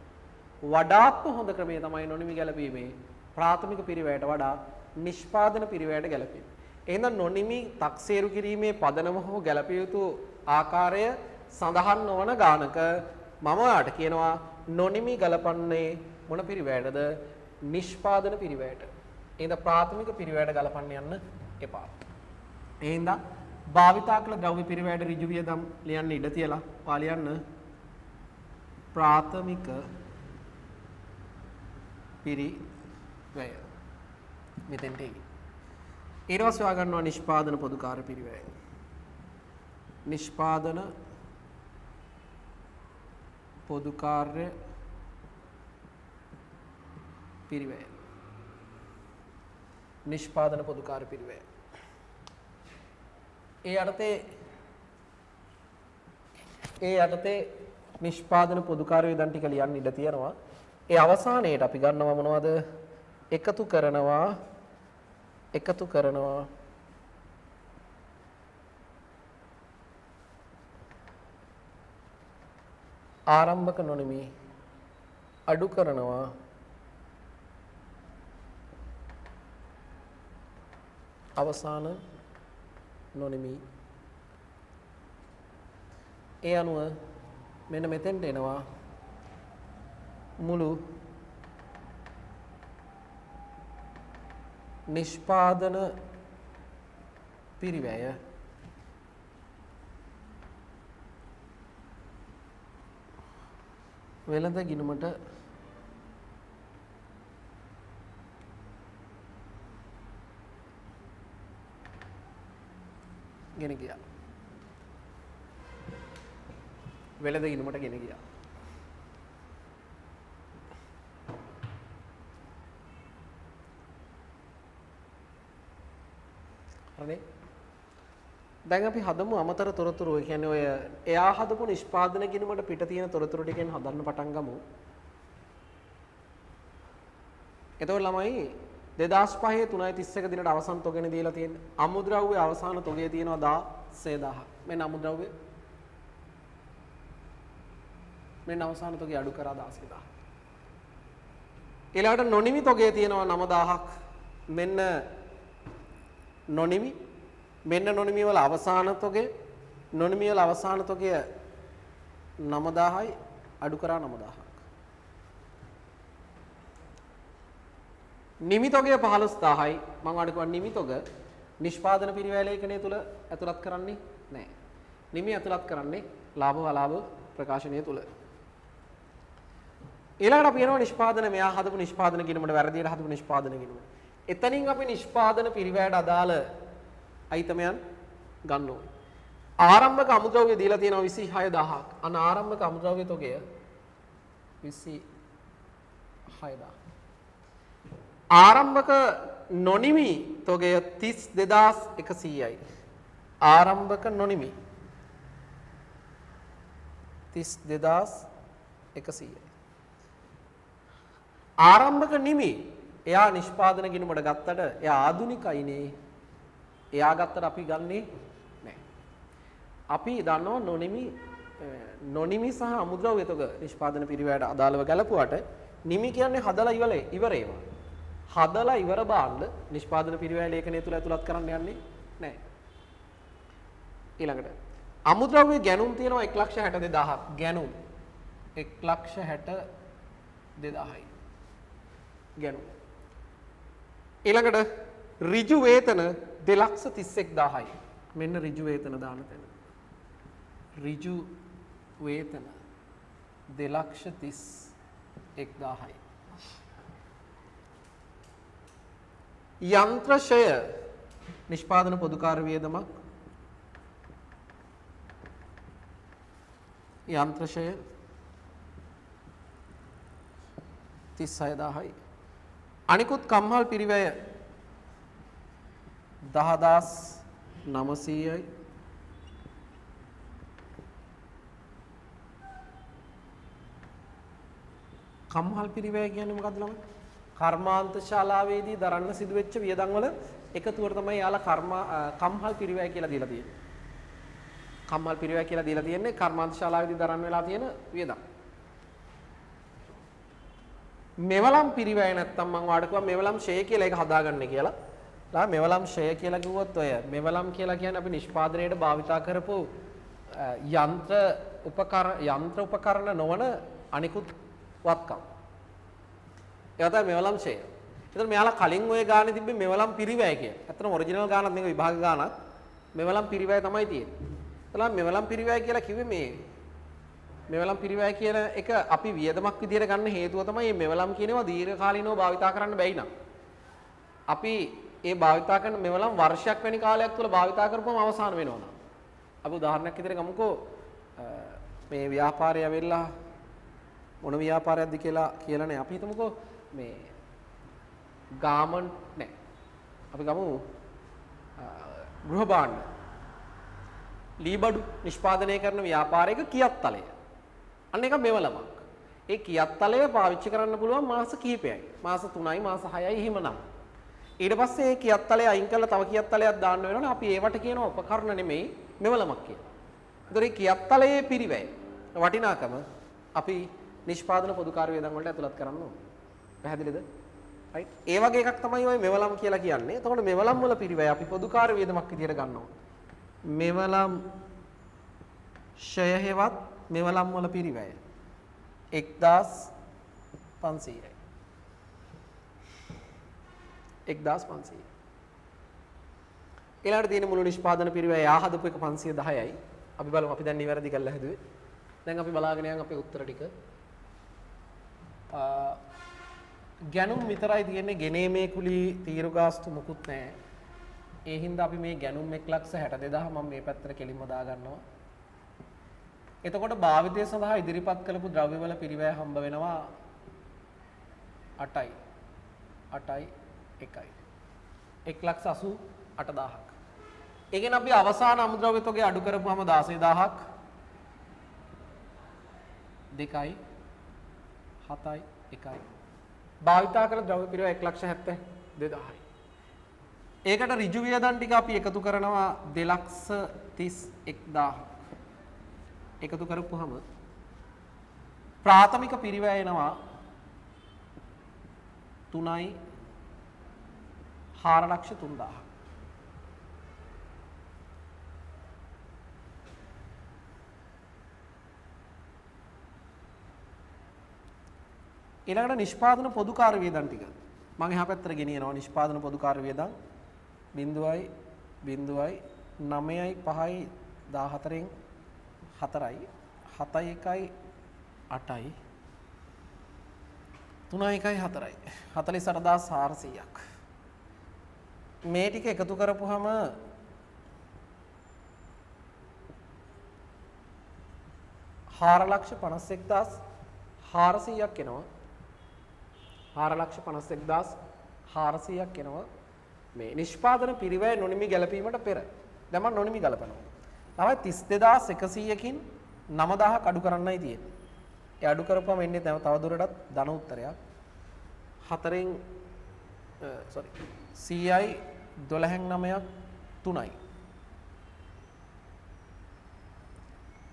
වඩාත්ම හොඳ ක්‍රමය තමයි නොනිමි ගැලපීමේ ප්‍රාථමික පිරිවැයට වඩා නිෂ්පාදන පිරිවැයට ගැලපීම. එහෙනම් නොනිමි තක්සේරු කිරීමේ පදනම හෝ ගැලපිය යුතු ආකාරය සඳහන් නොවන ගානක මම ඔයාලට කියනවා නොනිමි ගලපන්නේ මොන පිරිවැයටද? නිෂ්පාදන පිරිවැයට. එහෙනම් ප්‍රාථමික පිරිවැයට ගලපන්න යන්න එපා. එහෙනම් භාවිතා කළ ද්‍රව්‍ය පිරිවැයට ඍජු වියදම් ලියන්න ඉඩ තියලා පාලියන්න ප්‍රාථමික පිරිවැය මෙතෙන්ට එයි. ඊට පස්සේ ඔයා ගන්නවා නිෂ්පාදන පොදු කාර්ය පිරිවැය. නිෂ්පාදන පොදු කාර්ය පිරිවැය. නිෂ්පාදන පොදු කාර්ය පිරිවැය. ඒ යටතේ නිෂ්පාදන පොදු කාර්ය වියදම් ටික ලියන්න ඉඩ තියෙනවා. ඒ අවසානයේට අපි ගන්නවා මොනවද? එකතු කරනවා ආරම්භක නොනිමි අඩු කරනවා අවසාන නොනිමි. ඒ අනුව මෙන්න මෙතෙන්ට එනවා මුළු නිෂ්පාදන පිරිවැය වෙළඳ ගිණුමට ගෙන ගියා. වෙළඳ ගිණුමට ගෙන ගියා. හරිනේ. දැන් අපි හදමු අමතර තොරතුරු. ඒ කියන්නේ ඔය එයා හදපු නිෂ්පාදන ගිණුමට පිට තියෙන තොරතුරු ටිකෙන් හදන්න පටන් ගමු. එතකොට ළමයි 2005 3.31 දිනට අවසන් තොගනේ දීලා තියෙන්නේ. අමුද්‍රව්‍ය අවසාන තොගය තියෙනවා 16000. මෙන්න අමුද්‍රව්‍ය. මෙන්න අවසාන තොගය අඩු කරා 16000. ඊළඟට නොනිමි තොගය තියෙනවා 9000ක්. මෙන්න නොනිමි මෙන්න නොනිමි වල අවසාන තොගය නොනිමි වල අවසාන තොගය 9000යි අඩු කරා 9000ක්. නිමි තොගය 15000යි මම අඩු කරා නිමි තොග නිෂ්පාදන පිරිවැය ලේඛනය තුල ඇතුළත් කරන්නේ නැහැ. නිමි ඇතුළත් කරන්නේ ලාභ අලාභ ප්‍රකාශනය තුල. ඊළඟට අපි යනවා නිෂ්පාදන මෙයා හදපු නිෂ්පාදන ගිණුමට වැරදියට හදපු නිෂ්පාදන ගිණුම. එතනින් අපි නිෂ්පාදන පිරිවැයට අදාළ අයිතමයන් ගන්න ඕනේ. ආරම්භක අමුද්‍රව්‍ය දීලා තියෙනවා 26000ක්. අන්න ආරම්භක අමුද්‍රව්‍ය තොගය 26000. ආරම්භක නොනිමි තොගය 32100යි. ආරම්භක නොනිමි 32100යි. ආරම්භක නිමි එයා නිෂ්පාදන ගිණුමට ගත්තට එයා ආදුනිකයිනේ. එයා ගත්තට අපි ගන්නෙ නැහැ. අපි දන්නවා නොනිමි සහ අමුද්‍රව්‍ය තොග නිෂ්පාදන පිරිවැයට අදාළව ගැලපුවාට නිමි කියන්නේ හදලා ඉවර ඒවා. හදලා ඉවර බාණ්ඩ නිෂ්පාදන පිරිවැය ලේඛනය තුල ඇතුළත් කරන්න යන්නේ නැහැ. ඊළඟට අමුද්‍රව්‍ය ගැනුම් තියෙනවා 162000ක්. ගැනුම් 162000යි. ගැනුම්. ඊළඟට ඍජු වේතන 231000යි. මෙන්න ඍජු වේතන දාන තැන. ඍජු වේතන 231000යි. යන්ත්‍රශය නිෂ්පාදන පොදුකාර්ය වියදමක්. යන්ත්‍රශය 36000යි. අනිකුත් කම්හල් පිරිවැය 10900යි. කම්හල් පිරිවැය කියන්නේ මොකක්ද ළමයි? කර්මාන්ත ශාලාවේදී දරන්න සිදුවෙච්ච වියදම් වල එකතුවට තමයි යාලා කම්හල් පිරිවැය කියලා දීලා තියෙන්නේ. කම්හල් පිරිවැය කියලා දීලා තියෙන්නේ කර්මාන්ත ශාලාවේදී දරන්න වෙලා තියෙන වියදම්. මෙවලම් පිරිවැය නැත්තම් මම වාඩ කිව්වා මෙවලම් ෂය කියලා ඒක හදාගන්න කියලා. ලා මෙවලම් ෂය කියලා කිව්වොත් ඔය මෙවලම් කියලා කියන්නේ අපි නිෂ්පාදනයේට භාවිතා කරපු යන්ත්‍ර උපකරණ නොවන අනිකුත් වත්කම්. ඒවා තමයි මෙවලම් ෂය. එතන මෙයාලා කලින් ඔය ගානේ තිබ්බේ මෙවලම් පිරිවැය කියලා. ඇත්තටම ඔරිජිනල් ගානක් නෙවෙයි විභාග ගානක්. මෙවලම් පිරිවැය තමයි තියෙන්නේ. එතන මෙවලම් පිරිවැය කියලා කිව්වේ මේ මෙවලම් පිරිවැය කියන එක අපි වියදමක් විදියට ගන්න හේතුව තමයි මේ මෙවලම් කියනවා දීර්ඝ කාලිනව භාවිතා කරන්න බැයි නම්. අපි ඒ භාවිතා කරන මෙවලම් වර්ෂයක් වැනි කාලයක් තුල භාවිතා කරපුවම අවසන් වෙනවා නම්. අපි උදාහරණයක් විදියට ගමුකෝ මේ ව්‍යාපාරය වෙලා මොන ව්‍යාපාරයක්ද කියලා නේ. අපි හිතමුකෝ මේ ගාමන්ට් නෑ. අපි ගමු ගෘහ භාණ්ඩ. ලීබඩු නිෂ්පාදනය කරන ව්‍යාපාරයක කියත්තලය. අන්න එක මෙවලමක්. ඒ කියත්තලය පාවිච්චි කරන්න පුළුවන් මාස කිහිපයයි. මාස 3යි මාස 6යි එහෙමනම්. ඊට පස්සේ ඒ කියත්තලය අයින් කරලා තව කියත්තලයක් දාන්න වෙනවනේ. අපි ඒවට කියනවා උපකරණ නෙමෙයි මෙවලමක් කියලා. ඒතර මේ කියත්තලයේ පිරිවැය වටිනාකම අපි නිෂ්පාදන පොදුකාර්ය වේදන් වලට ඇතුළත් කරන්න ඕනේ. පැහැදිලිද? රයිට්. ඒ වගේ එකක් තමයි ඔය මෙවලම් කියලා කියන්නේ. එතකොට මෙවලම් වල පිරිවැය අපි පොදුකාර්ය වේදමක් විදියට ගන්නවා. මෙවලම් ෂය හේවත් මෙවලම් වල පිරිවැය 1500යි. 1500. ඊළඟට තියෙන මුළු නිෂ්පාදන පිරිවැය ආහදපු එක 510යි. අපි බලමු අපි දැන් නිවැරදි කරලා හැදුවේ. දැන් අපි බලාගෙන යන් අපේ උත්තර ටික. ගැනුම් විතරයි තියෙන්නේ ගෙනීමේ කුලී තීරු ගාස්තු මුකුත් නැහැ. ඒ හින්දා අපි මේ ගැනුම් 1,62,000 මම මේ පැත්තට කෙලින්ම දා ගන්නවා. එතකොට භාවිතය සඳහා ඉදිරිපත් කළපු ද්‍රව්‍යවල පිරිවැය හම්බ වෙනවා 8යි 1යි 1,88,000ක්. ඒ කියන්නේ අපි අවසාන අමුද්‍රව්‍ය තොගය අඩු කරපුවාම 16,000ක් 2යි 7යි 1යි. භාවිතා කළ ද්‍රව්‍ය පිරිවැය 1,72,000යි. ඒකට ඍජු වියදම් ටික අපි එකතු කරනවා 2,31,000ක්. එකතු කරපුවාම ප්‍රාථමික පිරිවැය එනවා 3,04,03,000. ඊළඟට නිෂ්පාදන පොදු කාර්ය වියදම් ටික මම එහා පැත්තට ගෙනියනවා. නිෂ්පාදන පොදු කාර්ය වියදම් 0.9යි 5යි 14න් 4යි 7යි 1යි 8යි 3යි 1යි 4යි 48,400ක්. මේ ටික එකතු කරපුවාම 4,51,400ක් එනවා. 4,51,400ක් එනවා. මේ නිෂ්පාදන පිරිවැය නොනිමි ගැලපීමට පෙර. දැන් මම නොනිමි ගලපනවා. තමයි 32,100කින් 9,000ක් අඩු කරන්නයි තියෙන්නේ. ඒ අඩු කරපුවම එන්නේ තව දුරටත් ධන උත්තරයක්. 4න් 100යි 12න් 9ක් 3යි.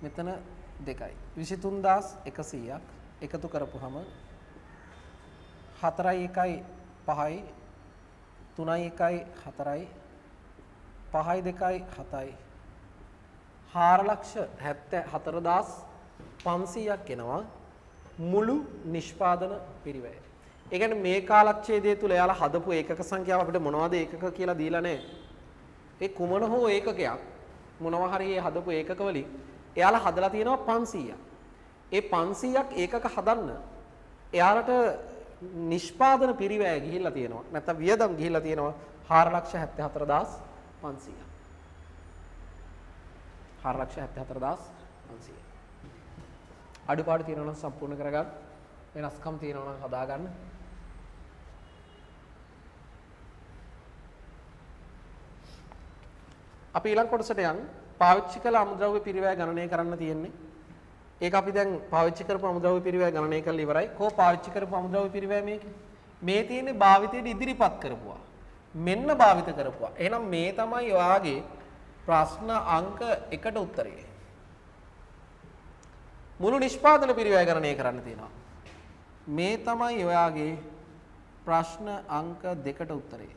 මෙතන 2යි. 23,100ක් එකතු කරපුවම 4යි 1යි 5යි 3යි 1යි 4යි 5යි 2යි 7යි 4,74,500ක් එනවා මුළු නිෂ්පාදන පිරිවැය. ඒ කියන්නේ මේ කාලච්ඡේදය තුල එයාලා හදපු ඒකක සංඛ්‍යාව අපිට මොනවද ඒකක කියලා දීලා නැහැ. ඒ කුමන හෝ ඒකකයක් මොනවා හරි ඒ හදපු ඒකක වලින් එයාලා හදලා තියෙනවා 500ක්. ඒ 500ක් ඒකක හදන්න එයාලට නිෂ්පාදන පිරිවැය ගිහිල්ලා තියෙනවා. නැත්නම් වියදම් ගිහිල්ලා තියෙනවා 4,74,500. 4,74,500. අඩුපාඩු තියෙනවා නම් සම්පූර්ණ කරගන්න. වෙනස්කම් තියෙනවා නම් හදාගන්න. අපි ඊළඟ කොටසට යන් පාවිච්චි කළ අමුද්‍රව්‍ය පිරිවැය ගණනය කරන්න තියෙන්නේ. ඒක අපි දැන් පාවිච්චි කරපු අමුද්‍රව්‍ය පිරිවැය ගණනය කරලා ඉවරයි. කෝ පාවිච්චි කරපු අමුද්‍රව්‍ය පිරිවැය මේකේ. මේ තියෙන්නේ භාවිතයට ඉදිරිපත් කරපුවා. මෙන්න භාවිත කරපුවා. එහෙනම් මේ තමයි ඔයාගේ ප්‍රශ්න අංක 1ට උත්තරය. මුළු නිෂ්පාදන පිරිවැය ගණනය කරන්න තියෙනවා. මේ තමයි ඔයාගේ ප්‍රශ්න අංක 2ට උත්තරේ.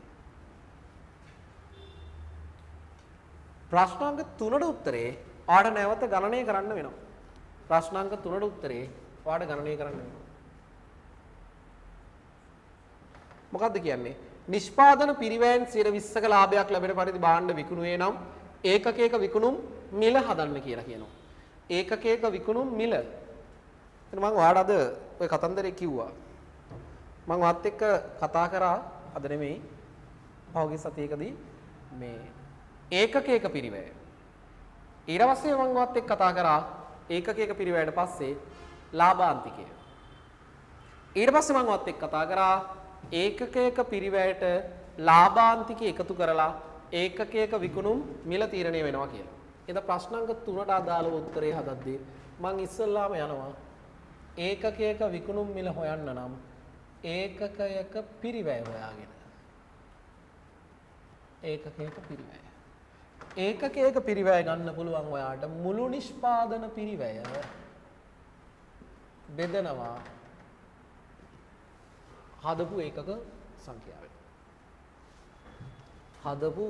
ප්‍රශ්න අංක 3ට උත්තරේ ඔයාට නැවත ගණනය කරන්න වෙනවා. ප්‍රශ්න අංක 3ට උත්තරේ ඔයාට ගණනය කරන්න වෙනවා. මොකක්ද කියන්නේ? නිෂ්පාදන පිරිවැයෙන් 20%ක ලාභයක් ලැබෙන පරිදි භාණ්ඩ විකුණුවේ නම් ඒකකයක විකුණුම් මිල හදන්න කියලා කියනවා. ඒකකයක විකුණුම් මිල. එතන මම ඔයාලට අද ඔය කතන්දරේ කිව්වා. මම වාත් එක්ක කතා කරා අද නෙමෙයි. පහුගිය සතියේකදී මේ ඒකකයක පිරිවැය. ඊට පස්සේ මම වාත් එක්ක කතා කරා ඒකකයක පිරිවැයට පස්සේ ලාභාන්තිකය. ඊට පස්සේ මම වාත් එක්ක කතා කරා ඒකකයක පිරිවැයට ලාභාන්තිකය එකතු කරලා ඒකකයක විකුණුම් මිල තීරණය වෙනවා කියලා. එතන ප්‍රශ්න අංක 3ට අදාළව උත්තරේ හදද්දී මම ඉස්සල්ලාම යනවා ඒකකයක විකුණුම් මිල හොයන්න නම් ඒකකයක පිරිවැය හොයාගෙන. ඒකකයක පිරිවැය. ඒකකයක පිරිවැය ගන්න පුළුවන් ඔයාට මුළු නිෂ්පාදන පිරිවැය බෙදනවා හදපු ඒකක සංඛ්‍යාවෙන්. හදපු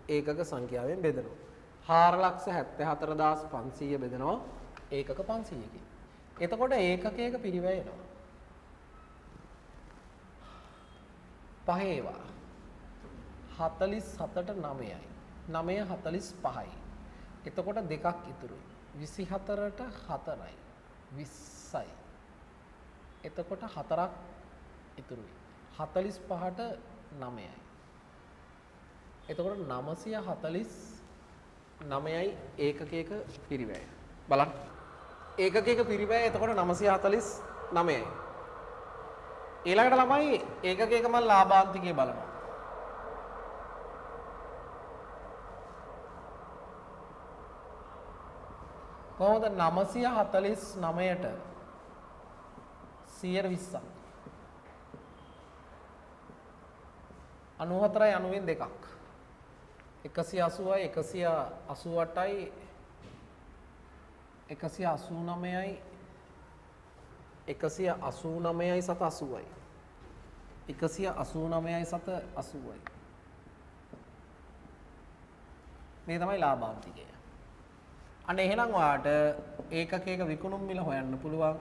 ඒකක සංඛ්‍යාවෙන් බෙදනවා. 4,74,500 බෙදනවා ඒකක 500කින්. එතකොට ඒකකයක පිරිවැය එනවා. පහේවා 47ට 9යි. 9 45යි. එතකොට දෙකක් ඉතුරුයි. 24ට 4යි. 20යි. එතකොට 4ක් ඉතුරුයි. 45ට 9යි. එතකොට 949යි ඒකකයක පිරිවැය. බලන්න. ඒකකයක පිරිවැය එතකොට 949යි. ඊළඟට ළමයි ඒකකයක මම ලාභාන්තිකය බලනවා. කොහොමද 949ට 120ක් 94යි 90න් දෙකක් 180යි 188යි 189යි 189යි සත 80යි 189යි සත 80යි මේ තමයි ලාභාන්තිකය. අන්න එහෙනම් ඔයාට ඒකකයක විකුණුම් මිල හොයන්න පුළුවන්.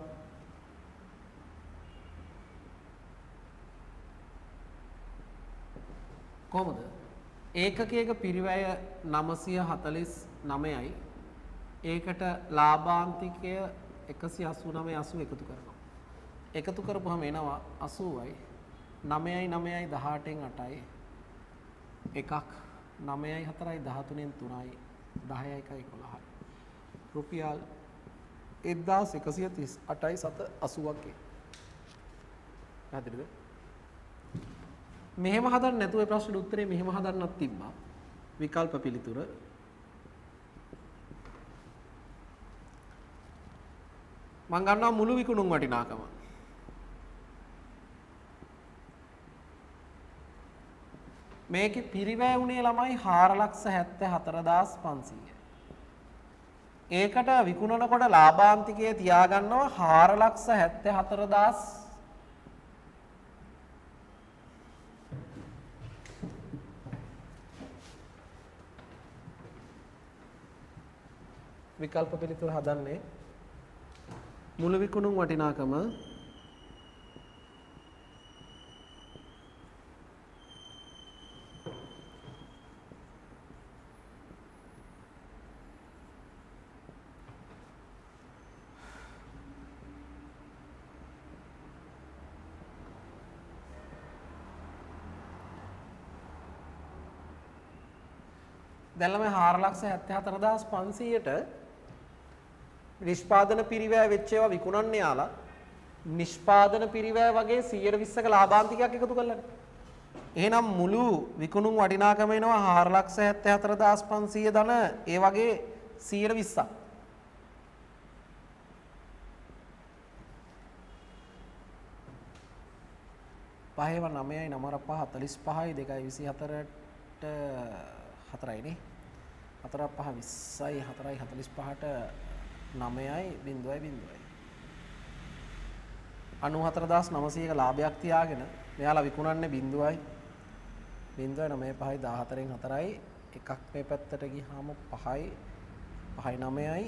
කොහොමද? ඒකකයක පිරිවැය 949යි. ඒකට ලාභාන්තිකය 189 80 එකතු කරනවා. එකතු කරපුවම එනවා 80යි. 9යි 9යි 18න් 8යි. එකක් 9යි 4යි 13න් 3යි 10යි 1යි 11යි. රුපියල් 1138යි සත 80ක්. හරිද? මෙහෙම හදන්න නැතුව ඒ ප්‍රශ්නෙට උත්තරේ මෙහෙම හදන්නත් තිබ්බා. විකල්ප පිළිතුර. මම ගන්නවා මුළු විකුණුම් වටිනාකම. මේකේ පිරිවැය උනේ ළමයි 474500. ඒකට විකුණනකොට ලාභාන්තිකය තියාගන්නවා 474000 විකල්ප පිළිතුර හදන්නේ මුළු විකුණුම් වටිනාකම දැන් ළමයි 474500ට නිෂ්පාදන පිරිවැය වෙච්ච ඒවා විකුණන්න යාලා නිෂ්පාදන පිරිවැය වගේ 120ක ලාභාන්තිකයක් එකතු කරලානේ. එහෙනම් මුළු විකුණුම් වටිනාකම එනවා 474500 ධන ඒ වගේ 120ක්. පහේව 9යි 9 45යි 2යි 24ට 4යි නේ 4 5 20යි 4යි 45ට 9යි 0යි 94900ක ලාභයක් තියාගෙන මෙයාලා විකුණන්නේ 0යි 0යි 9 5යි 14න් 4යි එකක් මේ පැත්තට ගියාම 5යි 5යි 9යි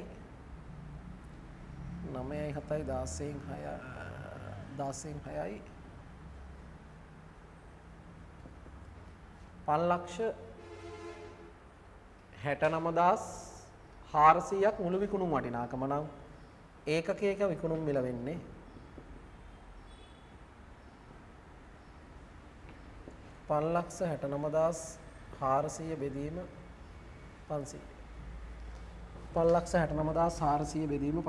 9යි 7යි 16න් 6යි 16න් 6යි 569400ක් මුළු විකුණුම් වටිනාකම නම් ඒකකයක විකුණුම් මිල වෙන්නේ 569400 බෙදීම 500. 569400 බෙදීම 500.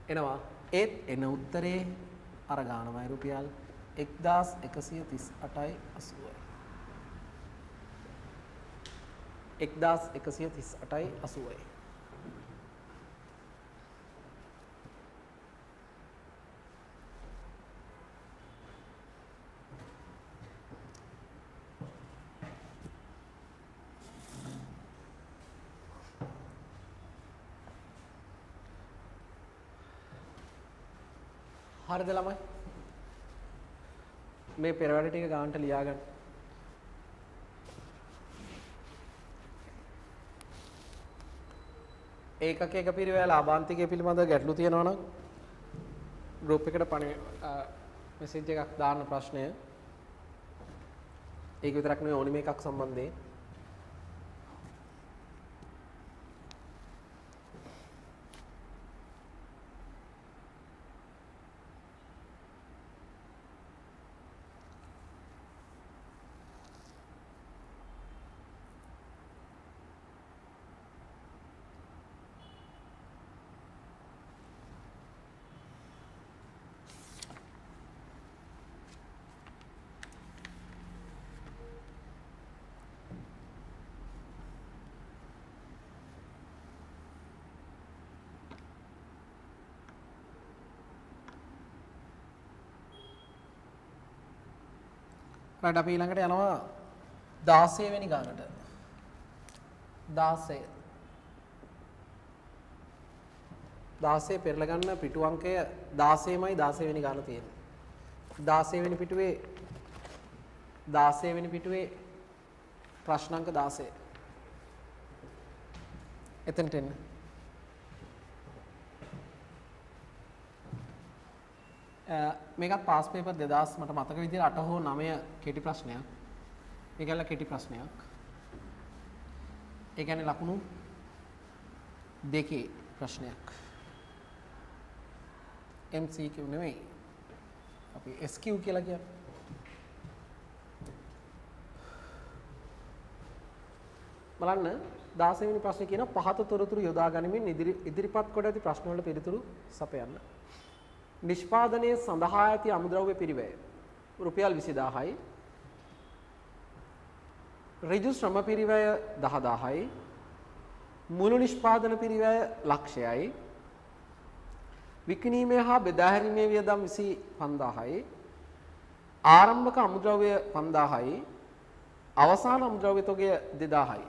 එනවා ඒත් එන උත්තරේ අර ගානමයි රුපියල් 1138යි 80යි. 1138යි 80යි. හරිද ළමයි? මේ පෙරවැඩ ටික ගානට ලියා ගන්න. ඒකකයක පිරිවැය ලාභාන්තිකය පිළිබඳව ගැටලු තියෙනවා නම් ගෲප් එකට මෙසේජ් එකක් දාන්න ප්‍රශ්නය. ඒක විතරක් නෙවෙයි ඕනි මේකක් සම්බන්ධයෙන්. right අපි ඊළඟට යනවා 16 වෙනි ගානට 16 පෙරලා ගන්න පිටු අංකය 16මයි 16 වෙනි ගාන තියෙන්නේ 16 වෙනි පිටුවේ ප්‍රශ්න අංක 16 එතනට එන්න මේකත් පාස් පේපර් 2000 මට මතක විදිහට 8 හෝ 9 කෙටි ප්‍රශ්නයක්. මේකල කෙටි ප්‍රශ්නයක්. ඒ කියන්නේ ලකුණු දෙකේ ප්‍රශ්නයක්. MCQ නෙවෙයි. අපි SQ කියලා කියන්නේ. බලන්න 16 වෙනි ප්‍රශ්නේ කියන පහත තොරතුරු යොදා ගනිමින් ඉදිරිපත් කොට ඇති ප්‍රශ්න වලට පිළිතුරු සපයන්න. නිෂ්පාදනයේ සඳහා ඇති අමුද්‍රව්‍ය පිරිවැය රුපියල් 20000යි. ඍජු ශ්‍රම පිරිවැය 10000යි. මුළු නිෂ්පාදන පිරිවැය ලක්ෂයයි. විකිණීමේ හා බෙදා හැරීමේ වියදම් 25000යි. ආරම්භක අමුද්‍රව්‍ය 5000යි. අවසාන අමුද්‍රව්‍ය තොගය 2000යි.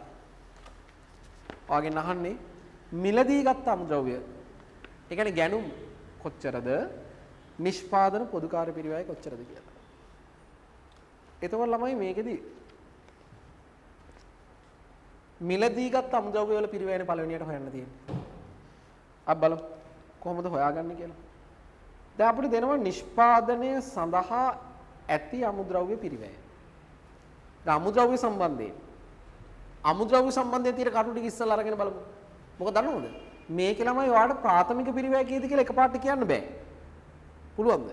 ඔයගෙන් අහන්නේ මිලදී ගත්ත අමුද්‍රව්‍ය. ඒ කියන්නේ ගැනුම් කොච්චරද නිෂ්පාදන පොදුකාර්ය පිරිවැය කොච්චරද කියලා. එතකොට ළමයි මේකෙදි මිලදී ගත්ත අමුද්‍රව්‍ය වල පිරිවැයනේ පළවෙනියට හොයන්න තියෙන්නේ. අපි බලමු කොහොමද හොයාගන්නේ කියලා. දැන් අපිට දෙනවා නිෂ්පාදනය සඳහා ඇති අමුද්‍රව්‍ය පිරිවැය. අමුද්‍රව්‍ය සම්බන්ධයෙන් තියෙන කරුණු ටික ඉස්සෙල්ලා අරගෙන බලමු. මොකද දන්නවද? මේකේ ළමයි ඔයාලට ප්‍රාථමික පිරිවැය කීයද කියලා එකපාරට කියන්න බෑ. පුළුවන්ද?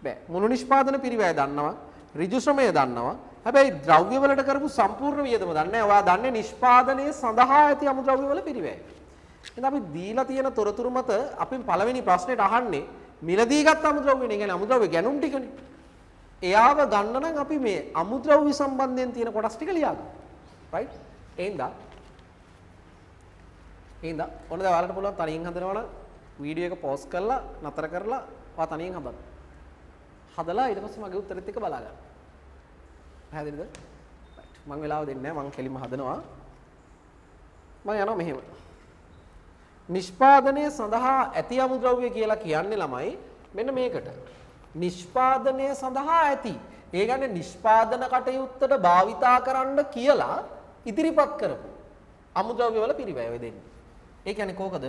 බෑ. මුළු නිෂ්පාදන පිරිවැය දන්නවා, ඍජු ශ්‍රමය දන්නවා. හැබැයි ද්‍රව්‍ය වලට කරපු සම්පූර්ණ වියදම දන්නේ නැහැ. ඔයා දන්නේ නිෂ්පාදනයේ සඳහා ඇති අමුද්‍රව්‍ය වල පිරිවැය. එහෙනම් අපි දීලා තියෙන තොරතුරු මත අපි පළවෙනි ප්‍රශ්නෙට අහන්නේ මිලදී ගත්ත අමුද්‍රව්‍යනේ. කියන්නේ අමුද්‍රව්‍ය ගැනුම් ටිකනේ. එයාව ගන්න නම් අපි මේ අමුද්‍රව්‍ය සම්බන්ධයෙන් තියෙන කොටස් ටික ලියාගමු. right? එහෙනම් ඔන්න දැන් ඔයාලට පුළුවන් තනියෙන් හදනවා නම් වීඩියෝ එක පෝස් කරලා නතර කරලා ඔයා තනියෙන් හදන්න. හදලා ඊට පස්සේ මගේ උත්තරෙත් එක්ක බලා ගන්න. පැහැදිලිද? right. මම වෙලාව දෙන්නේ නැහැ. මම කෙලින්ම හදනවා. මම යනවා මෙහෙම. නිෂ්පාදනයේ සඳහා ඇති අමුද්‍රව්‍ය කියලා කියන්නේ ළමයි මෙන්න මේකට. නිෂ්පාදනය සඳහා ඇති. ඒ කියන්නේ නිෂ්පාදන කටයුත්තට භාවිතා කරන්න කියලා ඉදිරිපත් කරපු අමුද්‍රව්‍ය වල පිරිවැය වෙදෙන්නේ. ඒ කියන්නේ කොහොකද?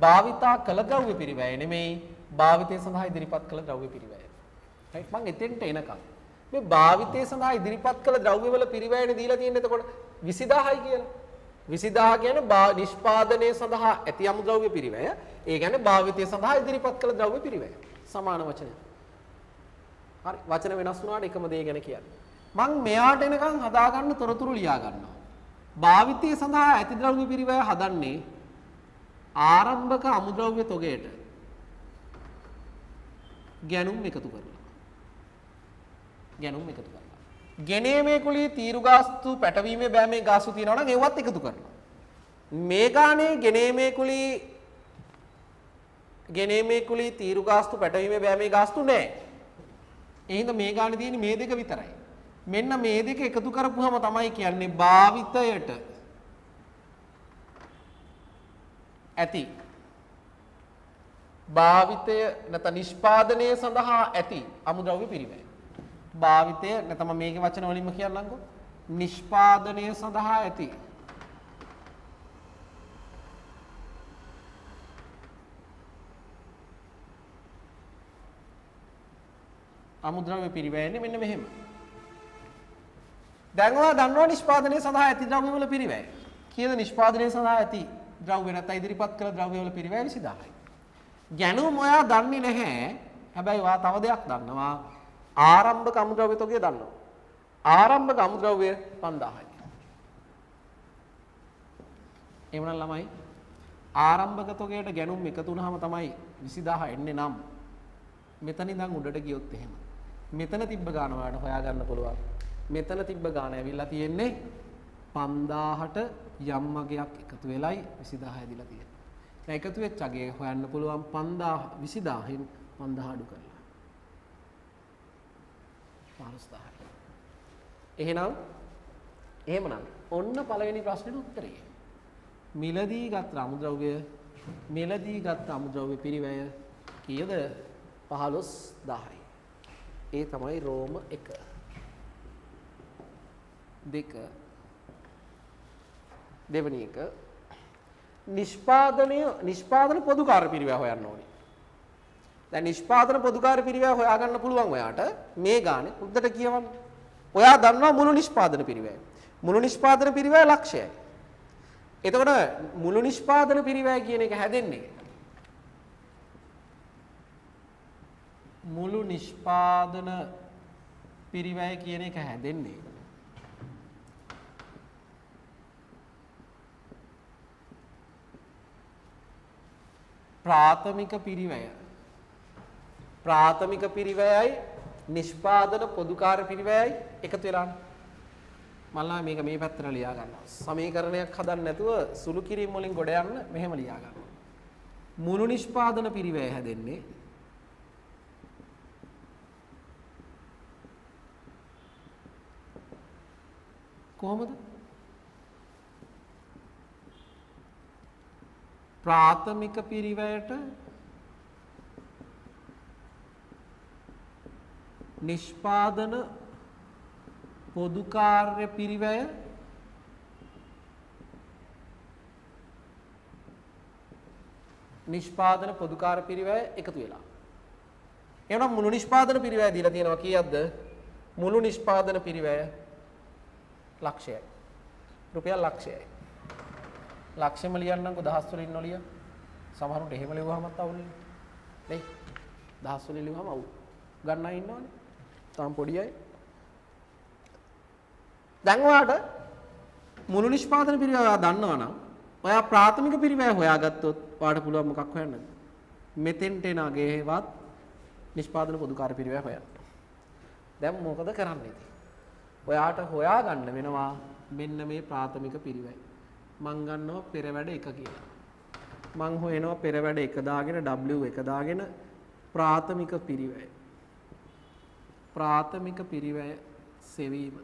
භාවිතා කළ ද්‍රව්‍ය පිරිවැය නෙමෙයි භාවිතය සඳහා ඉදිරිපත් කළ ද්‍රව්‍ය පිරිවැය. right මම එතෙන්ට එනකම් මේ භාවිතය සඳහා ඉදිරිපත් කළ ද්‍රව්‍ය වල පිරිවැයනේ දීලා තියෙන්නේ එතකොට 20000යි කියලා. 20000 කියන්නේ නිෂ්පාදනයේ සඳහා ඇති අමුද්‍රව්‍ය පිරිවැය. ඒ කියන්නේ භාවිතය සඳහා ඉදිරිපත් කළ ද්‍රව්‍ය පිරිවැය. සමාන වචනය. හරි වචන වෙනස් වුණාට එකම දේ ගැන කියන්නේ. මම මෙයාට එනකන් හදාගන්න තොරතුරු ලියා ගන්නවා. භාවිතය සඳහා ඇති ද්‍රව්‍ය පිරිවැය හදන්නේ ආරම්භක අමුද්‍රව්‍ය තොගයට ගැනුම් එකතු කරලා. ගෙනීමේ කුලී තීරු ගාස්තු පැටවීමේ බෑමේ ගාස්තු තියෙනවා නම් ඒවත් එකතු කරනවා. මේ ගානේ ගෙනීමේ කුලී තීරු ගාස්තු පැටවීමේ බෑමේ ගාස්තු නැහැ. එහෙනම් මේ ගානේ තියෙන්නේ මේ දෙක විතරයි. මෙන්න මේ දෙක එකතු කරපුවම තමයි කියන්නේ භාවිතයට ඇති. භාවිතය නැත්නම් නිෂ්පාදනයේ සඳහා ඇති අමුද්‍රව්‍ය පිරිවැය. භාවිතය නැත්නම් මේකේ වචන වලින්ම කියන්නම්කෝ. නිෂ්පාදනයේ සඳහා ඇති අමුද්‍රව්‍ය පිරිවැයනේ මෙන්න මෙහෙම. දැන් ඔයා දන්නවා නිෂ්පාදනයේ සඳහා ඇති ද්‍රව්‍ය වල පිරිවැය. කීයද නිෂ්පාදනයේ සඳහා ඇති ද්‍රව්‍ය නැත්නම් ඉදිරිපත් කළ ද්‍රව්‍ය වල පිරිවැය 20000යි. ගැනුම ඔයා දන්නේ නැහැ. හැබැයි ඔයා තව දෙයක් දන්නවා. ආරම්භක අමුද්‍රව්‍ය තොගය දන්නවා. ආරම්භක අමුද්‍රව්‍ය 5000යි. එවනම් ළමයි ආරම්භක තොගයට ගැනුම් එකතු වුනහම තමයි 20000 එන්නේ නම් මෙතන ඉඳන් උඩට ගියොත් එහෙම. මෙතන තිබ්බ ගාන ඔයාලට හොයාගන්න පුළුවන්. මෙතන තිබ්බ ගාන ඇවිල්ලා තියෙන්නේ 5000ට යම් අගයක් එකතු වෙලයි 20000 ඇදිලා තියෙන්නේ. දැන් එකතු වෙච්ච අගය හොයන්න පුළුවන් 20000න් 5000 අඩු කරලා 15000යි. එහෙනම් එහෙමනම් ඔන්න පළවෙනි ප්‍රශ්නෙට උත්තරය. මිලදී ගත් අමුද්‍රව්‍ය පිරිවැය කීයද? 15000යි. ඒ තමයි රෝම 1. 2 දෙවෙනි එක නිෂ්පාදන පොදුකාර පිරිවැය හොයන්න ඕනේ. දැන් නිෂ්පාදන පොදුකාර පිරිවැය හොයාගන්න පුළුවන් ඔයාට මේ ගානේ උද්දට කියවන්න. ඔයා දන්නවා මුළු නිෂ්පාදන පිරිවැය. මුළු නිෂ්පාදන පිරිවැය ලක්ෂයයි. එතකොට මුළු නිෂ්පාදන පිරිවැය කියන එක හැදෙන්නේ මුළු නිෂ්පාදන පිරිවැය කියන එක හැදෙන්නේ ප්‍රාථමික පිරිවැයයි නිෂ්පාදන පොදුකාර පිරිවැයයි එකතු වෙලානේ. මල්ලා මේක මේ පැත්තට ලියා ගන්නවා. සමීකරණයක් හදන්න නැතුව සුළු කිරීම වලින් ගොඩ යන්න මෙහෙම ලියා ගන්නවා. මුළු නිෂ්පාදන පිරිවැය හැදෙන්නේ කොහොමද? ප්‍රාථමික පිරිවැයට නිෂ්පාදන පොදු කාර්ය පිරිවැය එකතු වෙලා. එහෙනම් මුළු නිෂ්පාදන පිරිවැය දීලා තියෙනවා කීයක්ද? මුළු නිෂ්පාදන පිරිවැය ලක්ෂයයි. රුපියල් ලක්ෂයයි. ලක්ෂෙම ලියන්නම්කො දහස් වලින් නොලිය. සමහරුන්ට එහෙම ලියුවාමත් අවුල්නේ. නේ? දහස් වලින් ලියුවාම අවුල්. ගන්න අය ඉන්නවනේ. තාම පොඩි අය. දැන් ඔයාට මුළු නිෂ්පාදන පිරිවැය ඔයා දන්නවනම් ඔයා ප්‍රාථමික පිරිවැය හොයාගත්තොත් ඔයාට පුළුවන් මොකක් හොයන්නද? මෙතෙන්ට එන අගේවත් නිෂ්පාදන පොදුකාර පිරිවැය හොයන්න. දැන් මොකද කරන්නේ? ඔයාට හොයාගන්න වෙනවා මෙන්න මේ ප්‍රාථමික පිරිවැය. මං ගන්නවා පෙරවැඩ 1 කියලා. මං හොයනවා පෙරවැඩ 1 දාගෙන W1 දාගෙන ප්‍රාථමික පිරිවැය සෙවීම.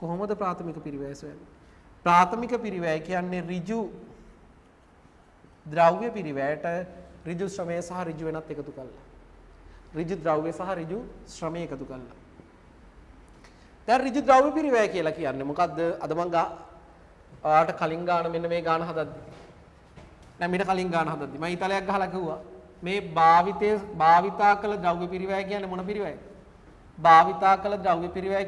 කොහොමද ප්‍රාථමික පිරිවැය සොයන්නේ? ප්‍රාථමික පිරිවැය කියන්නේ ඍජු ද්‍රව්‍ය පිරිවැයට ඍජු ශ්‍රමය සහ ඍජු වෙනත් එකතු කළා. ඍජු ද්‍රව්‍ය සහ ඍජු ශ්‍රමය එකතු කළා. දැන් ඍජු ද්‍රව්‍ය පිරිවැය කියලා කියන්නේ මොකද්ද? අද මං ඔයාලට කලින් ගාන මෙන්න මේ ගාන හදද්දි. දැන් මීට කලින් ගාන හදද්දි මම ඊතලයක් ගහලා කිව්වා මේ භාවිතා කළ ද්‍රව්‍ය පිරිවැය කියන්නේ මොන පිරිවැයද? භාවිතා කළ ද්‍රව්‍ය පිරිවැය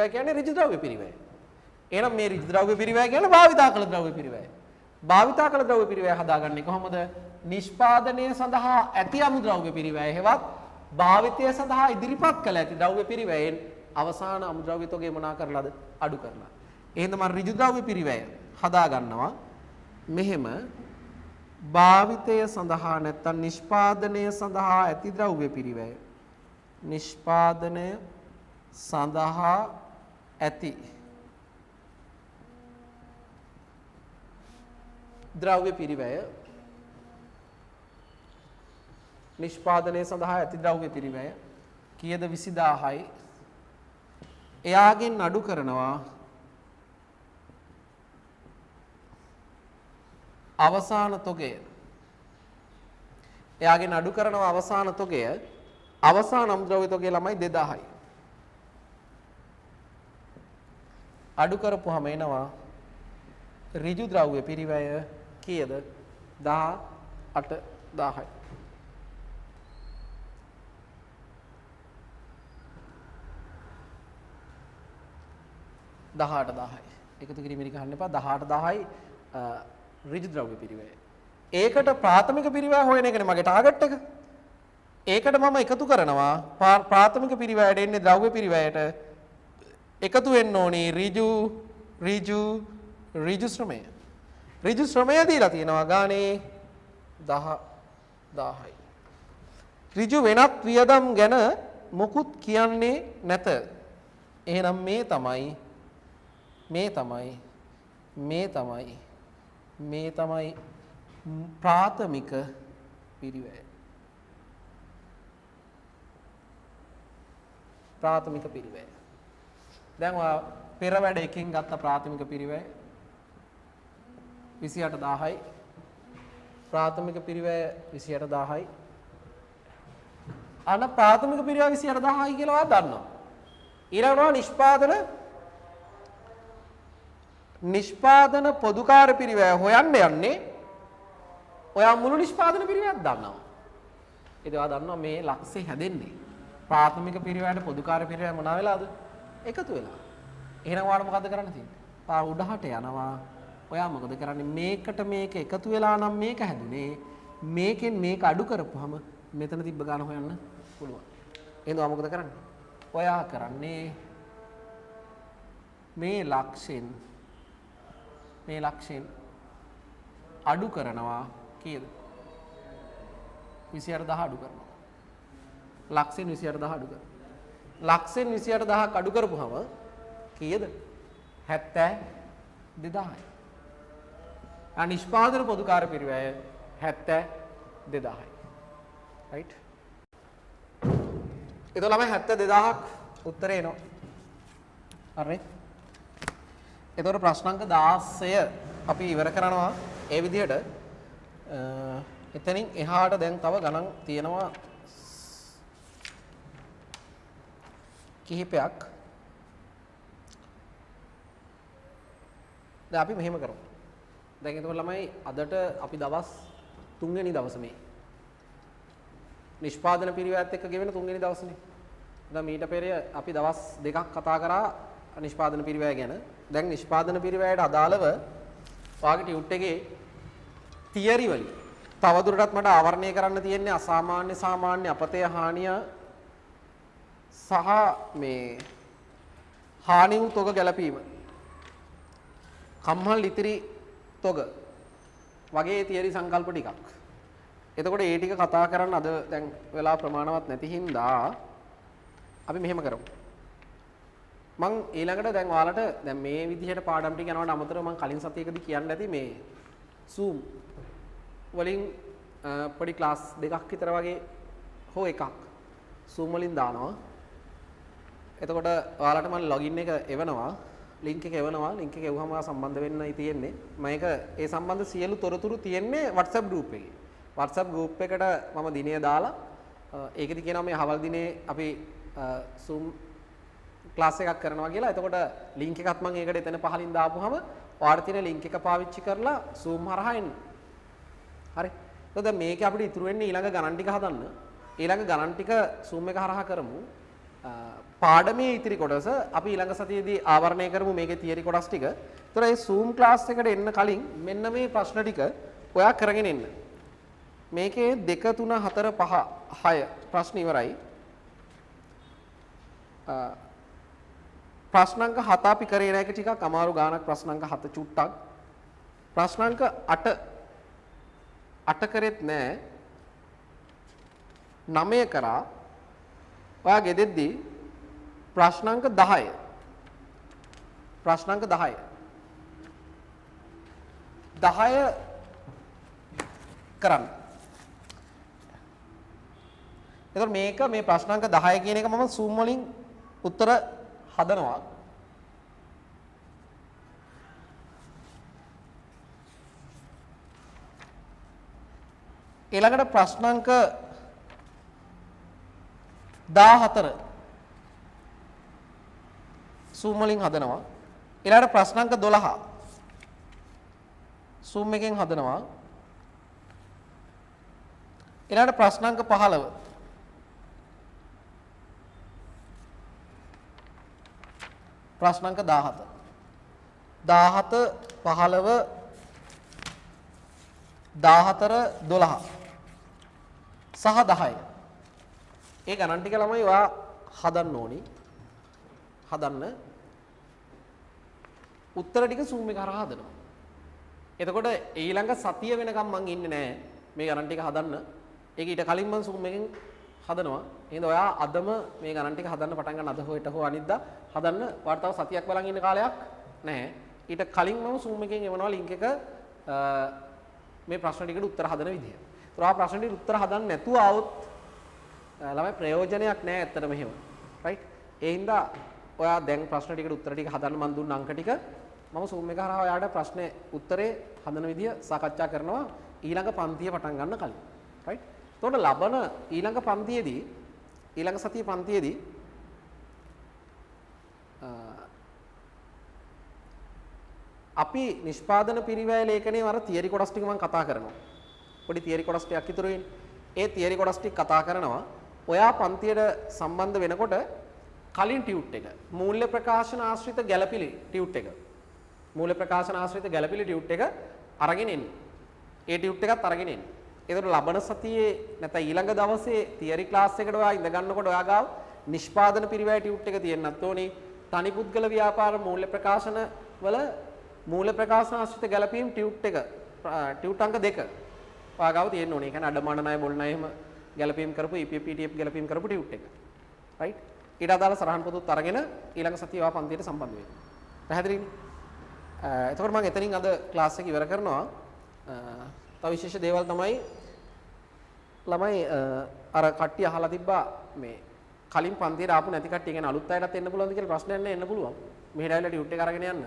කියන්නේ ඍජු ද්‍රව්‍ය පිරිවැය. එහෙනම් මේ ඍජු ද්‍රව්‍ය පිරිවැය කියන්නේ භාවිතා කළ ද්‍රව්‍ය පිරිවැය. භාවිතා කළ ද්‍රව්‍ය පිරිවැය හදාගන්නේ කොහොමද? නිෂ්පාදනය සඳහා ඇති අමුද්‍රව්‍ය පිරිවැය හෙවත් භාවිතය සඳහා ඉදිරිපත් කළ ඇති ද්‍රව්‍ය පිරිවැයෙන් අවසාන අමුද්‍රව්‍ය තොගේ මොනා කරලාද? අඩු කරලා. එහෙනම් මම ඍජු ද්‍රව්‍ය පිරිවැය හදා ගන්නවා මෙහෙම භාවිතය සඳහා නැත්නම් නිෂ්පාදනය සඳහා ඇති ද්‍රව්‍ය පිරිවැය. නිෂ්පාදනය සඳහා ඇති ද්‍රව්‍ය පිරිවැය කීයද? 20000යි. එයාගෙන් අඩු කරනවා අවසාන තොගය. අවසාන අමුද්‍රව්‍ය තොගය ළමයි 2000යි. අඩු කරපුවාම එනවා ඍජු ද්‍රව්‍ය පිරිවැය කීයද? 18000යි. එකතු කිරීමෙන් ගන්න එපා. 18000යි ඍජු ද්‍රව්‍ය පිරිවැය. ඒකට ප්‍රාථමික පිරිවැය හොයන එකනේ මගේ ටාගට් එක. ඒකට මම එකතු කරනවා ප්‍රාථමික පිරිවැයට එන්නේ ද්‍රව්‍ය පිරිවැයට එකතු වෙන්න ඕනේ ඍජු ශ්‍රමය. ඍජු ශ්‍රමය දීලා තියෙනවා ගානේ 10000යි. ඍජු වෙනත් වියදම් ගැන මොකුත් කියන්නේ නැත. එහෙනම් මේ තමයි ප්‍රාථමික පිරිවැය. ප්‍රාථමික පිරිවැය. දැන් ඔයා පෙර වැඩ එකකින් ගත්ත ප්‍රාථමික පිරිවැය 28000යි. ප්‍රාථමික පිරිවැය 28000යි. අන ප්‍රාථමික පිරිවැය 28000යි කියලා ඔයා දන්නවා. ඊළඟට නිෂ්පාදන පොදුකාර පිරිවැය හොයන්න යන්නේ ඔයා මුළු නිෂ්පාදන පිරිවැයක් දන්නවා. ඒක ඔයා දන්නවා මේ ලක්ෂේ හැදෙන්නේ ප්‍රාථමික පිරිවැයට පොදුකාර පිරිවැය මොනවා වෙලාද? එකතු වෙලා. එහෙනම් ඔයාලා මොකද කරන්න තියෙන්නේ? පා උඩහට යනවා. ඔයා මොකද කරන්නේ? මේකට මේක එකතු වෙලා නම් මේක හැදුනේ. මේකෙන් මේක අඩු කරපුවාම මෙතන තිබ්බ ගාන හොයන්න පුළුවන්. එහෙනම් ඔයා මොකද කරන්නේ? ඔයා කරන්නේ මේ ලක්ෂෙන් අඩු කරනවා කීයද? 28000 අඩු කරනවා. ලක්ෂෙන් 28000 අඩු කරනවා. ලක්ෂෙන් 28000ක් අඩු කරපුවම කීයද? 72000යි. නිෂ්පාදන පොදුකාර පිරිවැය 72000යි. රයිට්? ඒක ළමයි 72000ක් උත්තරේ එනවා. හරි. එතකොට ප්‍රශ්න අංක 16 අපි ඉවර කරනවා ඒ විදිහට. එතනින් එහාට දැන් තව ගණන් තියෙනවා කිහිපයක්. දැන් අපි මෙහෙම කරමු. දැන් එතකොට ළමයි අදට අපි දවස් 3 වෙනි දවසේ මේ නිෂ්පාදන පිරිවැයත් එක්ක ගෙවෙන 3 වෙනි දවසනේ. දැන් මීට පෙර අපි දවස් 2ක් කතා කරා නිෂ්පාදන පිරිවැය ගැන. දැන් නිෂ්පාදන පිරිවැයට අදාළව ඔයාගේ ටියුට් එකේ තියරි වලින් තවදුරටත් මට ආවරණය කරන්න තියෙන්නේ අසාමාන්‍ය සාමාන්‍ය අපතේ හානිය සහ මේ හානි වූ තොග ගැලපීම. කම්හල් ඉතිරි තොග වගේ තියරි සංකල්ප ටිකක්. එතකොට ඒ ටික කතා කරන්න අද දැන් වෙලා ප්‍රමාණවත් නැති හින්දා අපි මෙහෙම කරමු. මං ඊළඟට දැන් ඔයාලට දැන් මේ විදිහට පාඩම් ටික යනවට අමතරව මං කලින් සතියකදී කියන්න ඇති මේ Zoom වලින් පොඩි ක්ලාස් දෙකක් විතර වගේ හෝ එකක් Zoom වලින් දානවා. එතකොට ඔයාලට මම ලොගින් එක එවනවා, ලින්ක් එක එවනවා. ලින්ක් එක එවුවම ඔයා සම්බන්ධ වෙන්නයි තියෙන්නේ. මම ඒක ඒ සම්බන්ධ සියලු තොරතුරු තියෙන්නේ WhatsApp group එකේ. WhatsApp group එකට මම දිනය දාලා ඒකෙදි කියනවා මේ හවල් දිනේ අපි Zoom ක්ලාස් එකක් කරනවා කියලා. එතකොට ලින්ක් එකත් මම ඒකට එතන පහලින් දාපුවාම ඔයාලට තියෙන ලින්ක් එක පාවිච්චි කරලා Zoom හරහා එන්න. හරි. එතකොට දැන් මේකේ අපිට ඉතුරු වෙන්නේ ඊළඟ ගණන් ටික හදන්න. ඊළඟ ගණන් ටික Zoom එක හරහා කරමු. පාඩමේ ඉතිරි කොටස අපි ඊළඟ සතියේදී ආවරණය කරමු මේකේ තියරි කොටස් ටික. ඒතර මේ Zoom ක්ලාස් එකට එන්න කලින් මෙන්න මේ ප්‍රශ්න ටික ඔයා කරගෙන එන්න. මේකේ 2 3 4 5 6 ප්‍රශ්න ඉවරයි. ප්‍රශ්නාංක 7 අපි කරේ නැහැ. ඒක ටිකක් අමාරු ගානක්. ප්‍රශ්නාංක 7 චුට්ටක්. ප්‍රශ්නාංක 8 කරෙත් නැහැ. 9 කරා. ඔයා ගෙදෙද්දී ප්‍රශ්නාංක 10. ප්‍රශ්නාංක 10. 10 කරන්න. එතකොට මේක මේ ප්‍රශ්නාංක 10 කියන එක මම Zoom වලින් උත්තර හදනවා. ඊළඟට ප්‍රශ්නාංක 14 Zoom වලින් හදනවා. ඊළඟට ප්‍රශ්නාංක 12 Zoom එකෙන් හදනවා. ඊළඟට ප්‍රශ්නාංක 15 ප්‍රශ්නාංක 17 15 14 12 සහ 10 ඒ ගණන් ටික ළමයි ඔයා හදන්න ඕනි. හදන්න උත්තර ටික Zoom එක හරහා හදනවා. එතකොට ඊළඟ සතිය වෙනකම් මං ඉන්නේ නැහැ මේ ගණන් ටික හදන්න. ඒක ඊට කලින් මං Zoom එකෙන් හදනවා. එහෙනම් ඔයා අදම මේ ගණන් ටික හදන්න පටන් ගන්න. අද හොයට හෝ අනිද්දා හදන්න. ඔයාට තව සතියක් බලන් ඉන්න කාලයක් නැහැ. ඊට කලින් මම Zoom එකෙන් එවනවා ලින්ක් එක මේ ප්‍රශ්න ටිකට උත්තර හදන විදිය. ඒතර ආ ප්‍රශ්න ටිකට උත්තර හදන්න නැතුව આવොත් ළමයි ප්‍රයෝජනයක් නැහැ ඇත්තටම එහෙම. රයිට්. ඒ හින්දා ඔයා දැන් ප්‍රශ්න ටිකට උත්තර ටික හදන්න මම දුන්න අංක ටික මම Zoom එක හරහා ඔයාලට ප්‍රශ්නේ උත්තරේ හදන විදිය සාකච්ඡා කරනවා ඊළඟ පන්තිය පටන් ගන්න කලින්. right? එතකොට ලබන ඊළඟ පන්තියේදී ඊළඟ සතියේ පන්තියේදී අපි නිෂ්පාදන පිරිවැය ලේඛනයේ අර තියරි කොටස් ටික මම කතා කරනවා. පොඩි තියරි කොටස් ටිකක් ඉතුරු වෙන්නේ. ඒ තියරි කොටස් ටික කතා කරනවා. ඔයා පන්තියට සම්බන්ධ වෙනකොට කලින් ටියුට් එක මූල්‍ය ප්‍රකාශන ආශ්‍රිත ගැළපිලි ටියුට් එක. මූල්‍ය ප්‍රකාශන ආශ්‍රිත ගැළපිලි ටියුට් එක අරගෙන එන්න. ඒ ටියුට් එකත් අරගෙන එන්න. ඒකට ලබන සතියේ නැත්නම් ඊළඟ දවසේ තියරි ක්ලාස් එකට ඔයා ඉඳ ගන්නකොට ඔයා ගාව නිෂ්පාදන පිරිවැය ටියුට් එක තියෙන්නත් ඕනේ. තනි පුද්ගල ව්‍යාපාර මූල්‍ය ප්‍රකාශන වල මූල්‍ය ප්‍රකාශන ආශ්‍රිත ගැළපීම් ටියුට් එක ටියුට් අංක 2 ඔයා ගාව තියෙන්න ඕනේ. ඒ කියන්නේ අඩමාන ණය බොල් ණය එහෙම ගැළපීම් කරපු EPF PTF ගැළපීම් කරපු ටියුට් එක. right? ඊට අදාළ සරහන් පොතත් අරගෙන ඊළඟ සතියේ ඔයා පන්තියට සම්බන්ධ වෙන්න. පැහැදිලිනේ? එතකොට මම එතනින් අද ක්ලාස් එක ඉවර කරනවා. තව විශේෂ දේවල් තමයි ළමයි අර කට්ටිය අහලා තිබ්බා මේ කලින් පන්තියට ආපු නැති කට්ටිය ගැන අලුත් අයටත් එන්න පුළුවන්ද කියලා ප්‍රශ්නයක් නෑ එන්න පුළුවන්. මෙහෙට ඇවිල්ලා ටියුට් එක අරගෙන යන්න.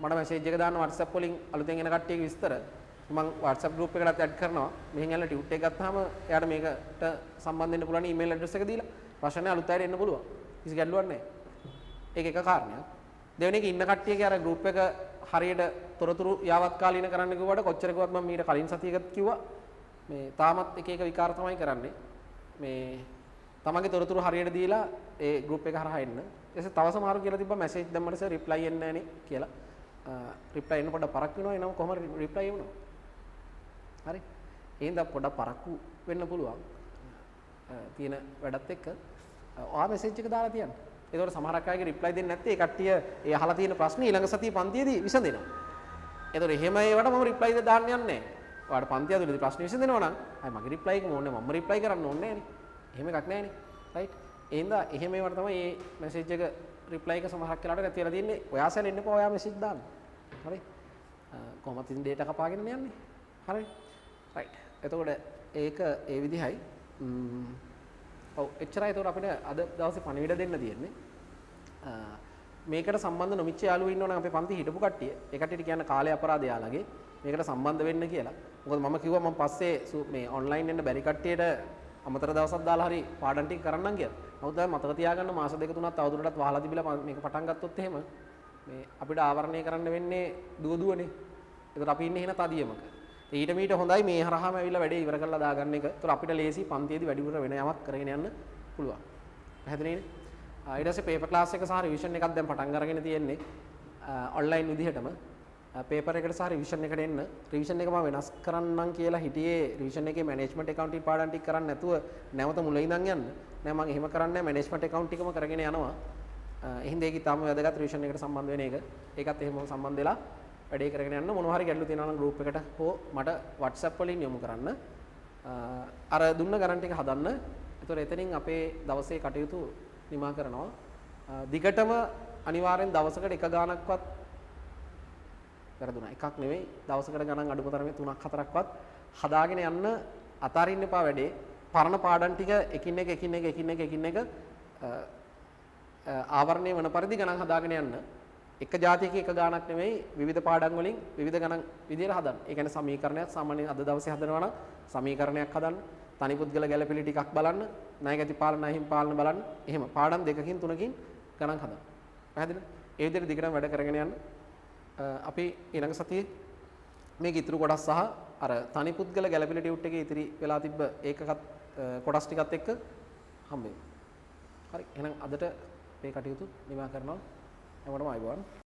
මට මැසේජ් එක දාන්න WhatsApp වලින් අලුතෙන් එන කට්ටියගේ විස්තර මම WhatsApp group එකකට ඇඩ් කරනවා. මෙහෙන් ඇවිල්ලා ටියුට් එක ගත්තාම එයාට මේකට සම්බන්ධ වෙන්න පුළුවන් ඊමේල් ඇඩ්‍රස් එක දීලා ප්‍රශ්න අලුත් අයට එන්න පුළුවන්. කිසි ගැටලුවක් නෑ. ඒක එක කාරණයක්. දෙවෙනි එක ඉන්න කට්ටියගේ අර group එක හරියට තොරතුරු යාවත්කාලීන කරන්න කිව්වට කොච්චර කිව්වත් මම මීට කලින් සතියකට කිව්වා මේ තාමත් එක එක විකාර තමයි කරන්නේ. මේ තමන්ගේ තොරතුරු හරියට දීලා ඒ group එක හරහා එන්න. ඊට තව සමහරු කියලා තිබ්බා මැසේජ් දැම්මට සර් reply එන්නේ නැහනේ කියලා. reply එන්න පොඩ්ඩක් පරක් වෙනවා එනම කොහොමද reply එවනවා. හරි. එහෙනම් පොඩ්ඩක් පරක්කු වෙන්න පුළුවන්. තියෙන වැඩත් එක්ක ඔයා මැසේජ් එක දාලා තියන්න. ඒකෝර සමහරක් අයගේ reply දෙන්නේ නැත්තේ ඒ කට්ටිය ඒ අහලා තියෙන ප්‍රශ්නේ ඊළඟ සතියේ පන්තියේදී විසඳෙනවා. ඒතොර එහෙම ඒවට මම reply දාන්න යන්නේ නැහැ. ඔයාලට පන්තිය ඇතුළේදී ප්‍රශ්න විසඳෙනවා නම් අය මගේ reply එක ඕනේ මම reply කරන්න ඕනේ නැහනේ. එහෙම එකක් නැහනේ. right? එහෙනම් එහෙම ඒවට තමයි මේ message එක reply එක සමහරක් වෙලාවට නැති වෙලා තියෙන්නේ. ඔයා සැල ඉන්න පොයා message දාන්න. හරි? කොහොමද ඉතින් data කපාගෙන යන්නේ? හරි? right. එතකොට ඒක ඒ විදිහයි. ඔව් එච්චරයි. ඒතකොට අපිට අද දවසේ පණිවිඩ දෙන්න තියෙන්නේ. මේකට සම්බන්ධ නොමිච්ච යාළුවෝ ඉන්නවනම් අපේ පන්ති හිටපු කට්ටිය. ඒ කට්ටියට කියන්න කාලේ අපරාධ යාළගේ මේකට සම්බන්ධ වෙන්න කියලා. මොකද මම කිව්වා මම පස්සේ මේ ඔන්ලයින් එන්න බැරි කට්ටියට අමතර දවසක් දාලා හරි පාඩම් ටික කරන්නම් කියලා. නමුත් දැන් මතක තියාගන්න මාස දෙක තුනක් තවදුරටත් වහලා තිබිලා මේක පටන් ගත්තොත් එහෙම මේ අපිට ආවරණය කරන්න වෙන්නේ දුවනේ. ඒකට අපි ඉන්නේ එහෙන තදියමක. ඊට මීට හොඳයි මේ හරහාම ඇවිල්ලා වැඩේ ඉවර කරලා දාගන්න එක. ඒතර අපිට ලේසි පන්තියේදී වැඩිපුර වෙන යමක් කරගෙන යන්න පුළුවන්. පැහැදිලිනේ? ඊට පස්සේ පේපර් ක්ලාස් එක සහ රිවිෂන් එකක් දැන් පටන් අරගෙන තියෙන්නේ ඔන්ලයින් විදිහටම. පේපර් එකට සහ රිවිෂන් එකට එන්න. රිවිෂන් එක මම වෙනස් කරන්නම් කියලා හිටියේ රිවිෂන් එකේ මැනේජ්මන්ට් ඇකවුන්ටින් පාඩම් ටික කරන්න නැතුව නැවත මුල ඉඳන් යන්න. නෑ මම එහෙම කරන්නේ නැහැ මැනේජ්මන්ට් ඇකවුන්ට් ටිකම කරගෙන යනවා. එහෙනම් ඒක ඊටම වැදගත් රිවිෂන් එකට සම්බන්ධ වෙන එක. ඒකත් එහෙම සම්බන්ධ වෙලා වැඩේ කරගෙන යන්න. මොනවා හරි ගැටලු තියෙනවා නම් group එකට හෝ මට WhatsApp වලින් යොමු කරන්න. අර දුන්න ගණන් ටික හදන්න. ඒතකොට එතනින් අපේ දවසේ කටයුතු නිමා කරනවා. දිගටම අනිවාර්යෙන් දවසකට එක ගානක්වත් වැරදුනා. එකක් නෙවෙයි දවසකට ගණන් අඩුම තරමේ 3ක් 4ක්වත් හදාගෙන යන්න අතාරින්න එපා වැඩේ. පරණ පාඩම් ටික එකින් එක ආවරණය වෙන පරිදි ගණන් හදාගෙන යන්න. එක જાතියක එක ගානක් නෙවෙයි විවිධ පාඩම් වලින් විවිධ ගණන් විදියට හදන්න. ඒ කියන්නේ සමීකරණයක් සාමාන්‍යයෙන් අද දවසේ හදනවා නම් සමීකරණයක් හදන්න. තනි පුද්ගල ගැළපෙලි ටිකක් බලන්න. ණයගැති පාලන අහිමි පාලන බලන්න. එහෙම පාඩම් දෙකකින් තුනකින් ගණන් හදන්න. පැහැදිලිද? ඒ විදිහට දිගටම වැඩ කරගෙන යන්න. අපි ඊළඟ සතියේ මේක ඉතුරු කොටස් සහ අර තනි පුද්ගල ගැළපෙලි ටියුට් එකේ ඉතිරි වෙලා තිබ්බ ඒකකත් කොටස් ටිකත් එක්ක හම්බෙමු. හරි. එහෙනම් අදට මේ කටයුතු නිමා කරනවා. හැමෝටම ආයුබෝවන්.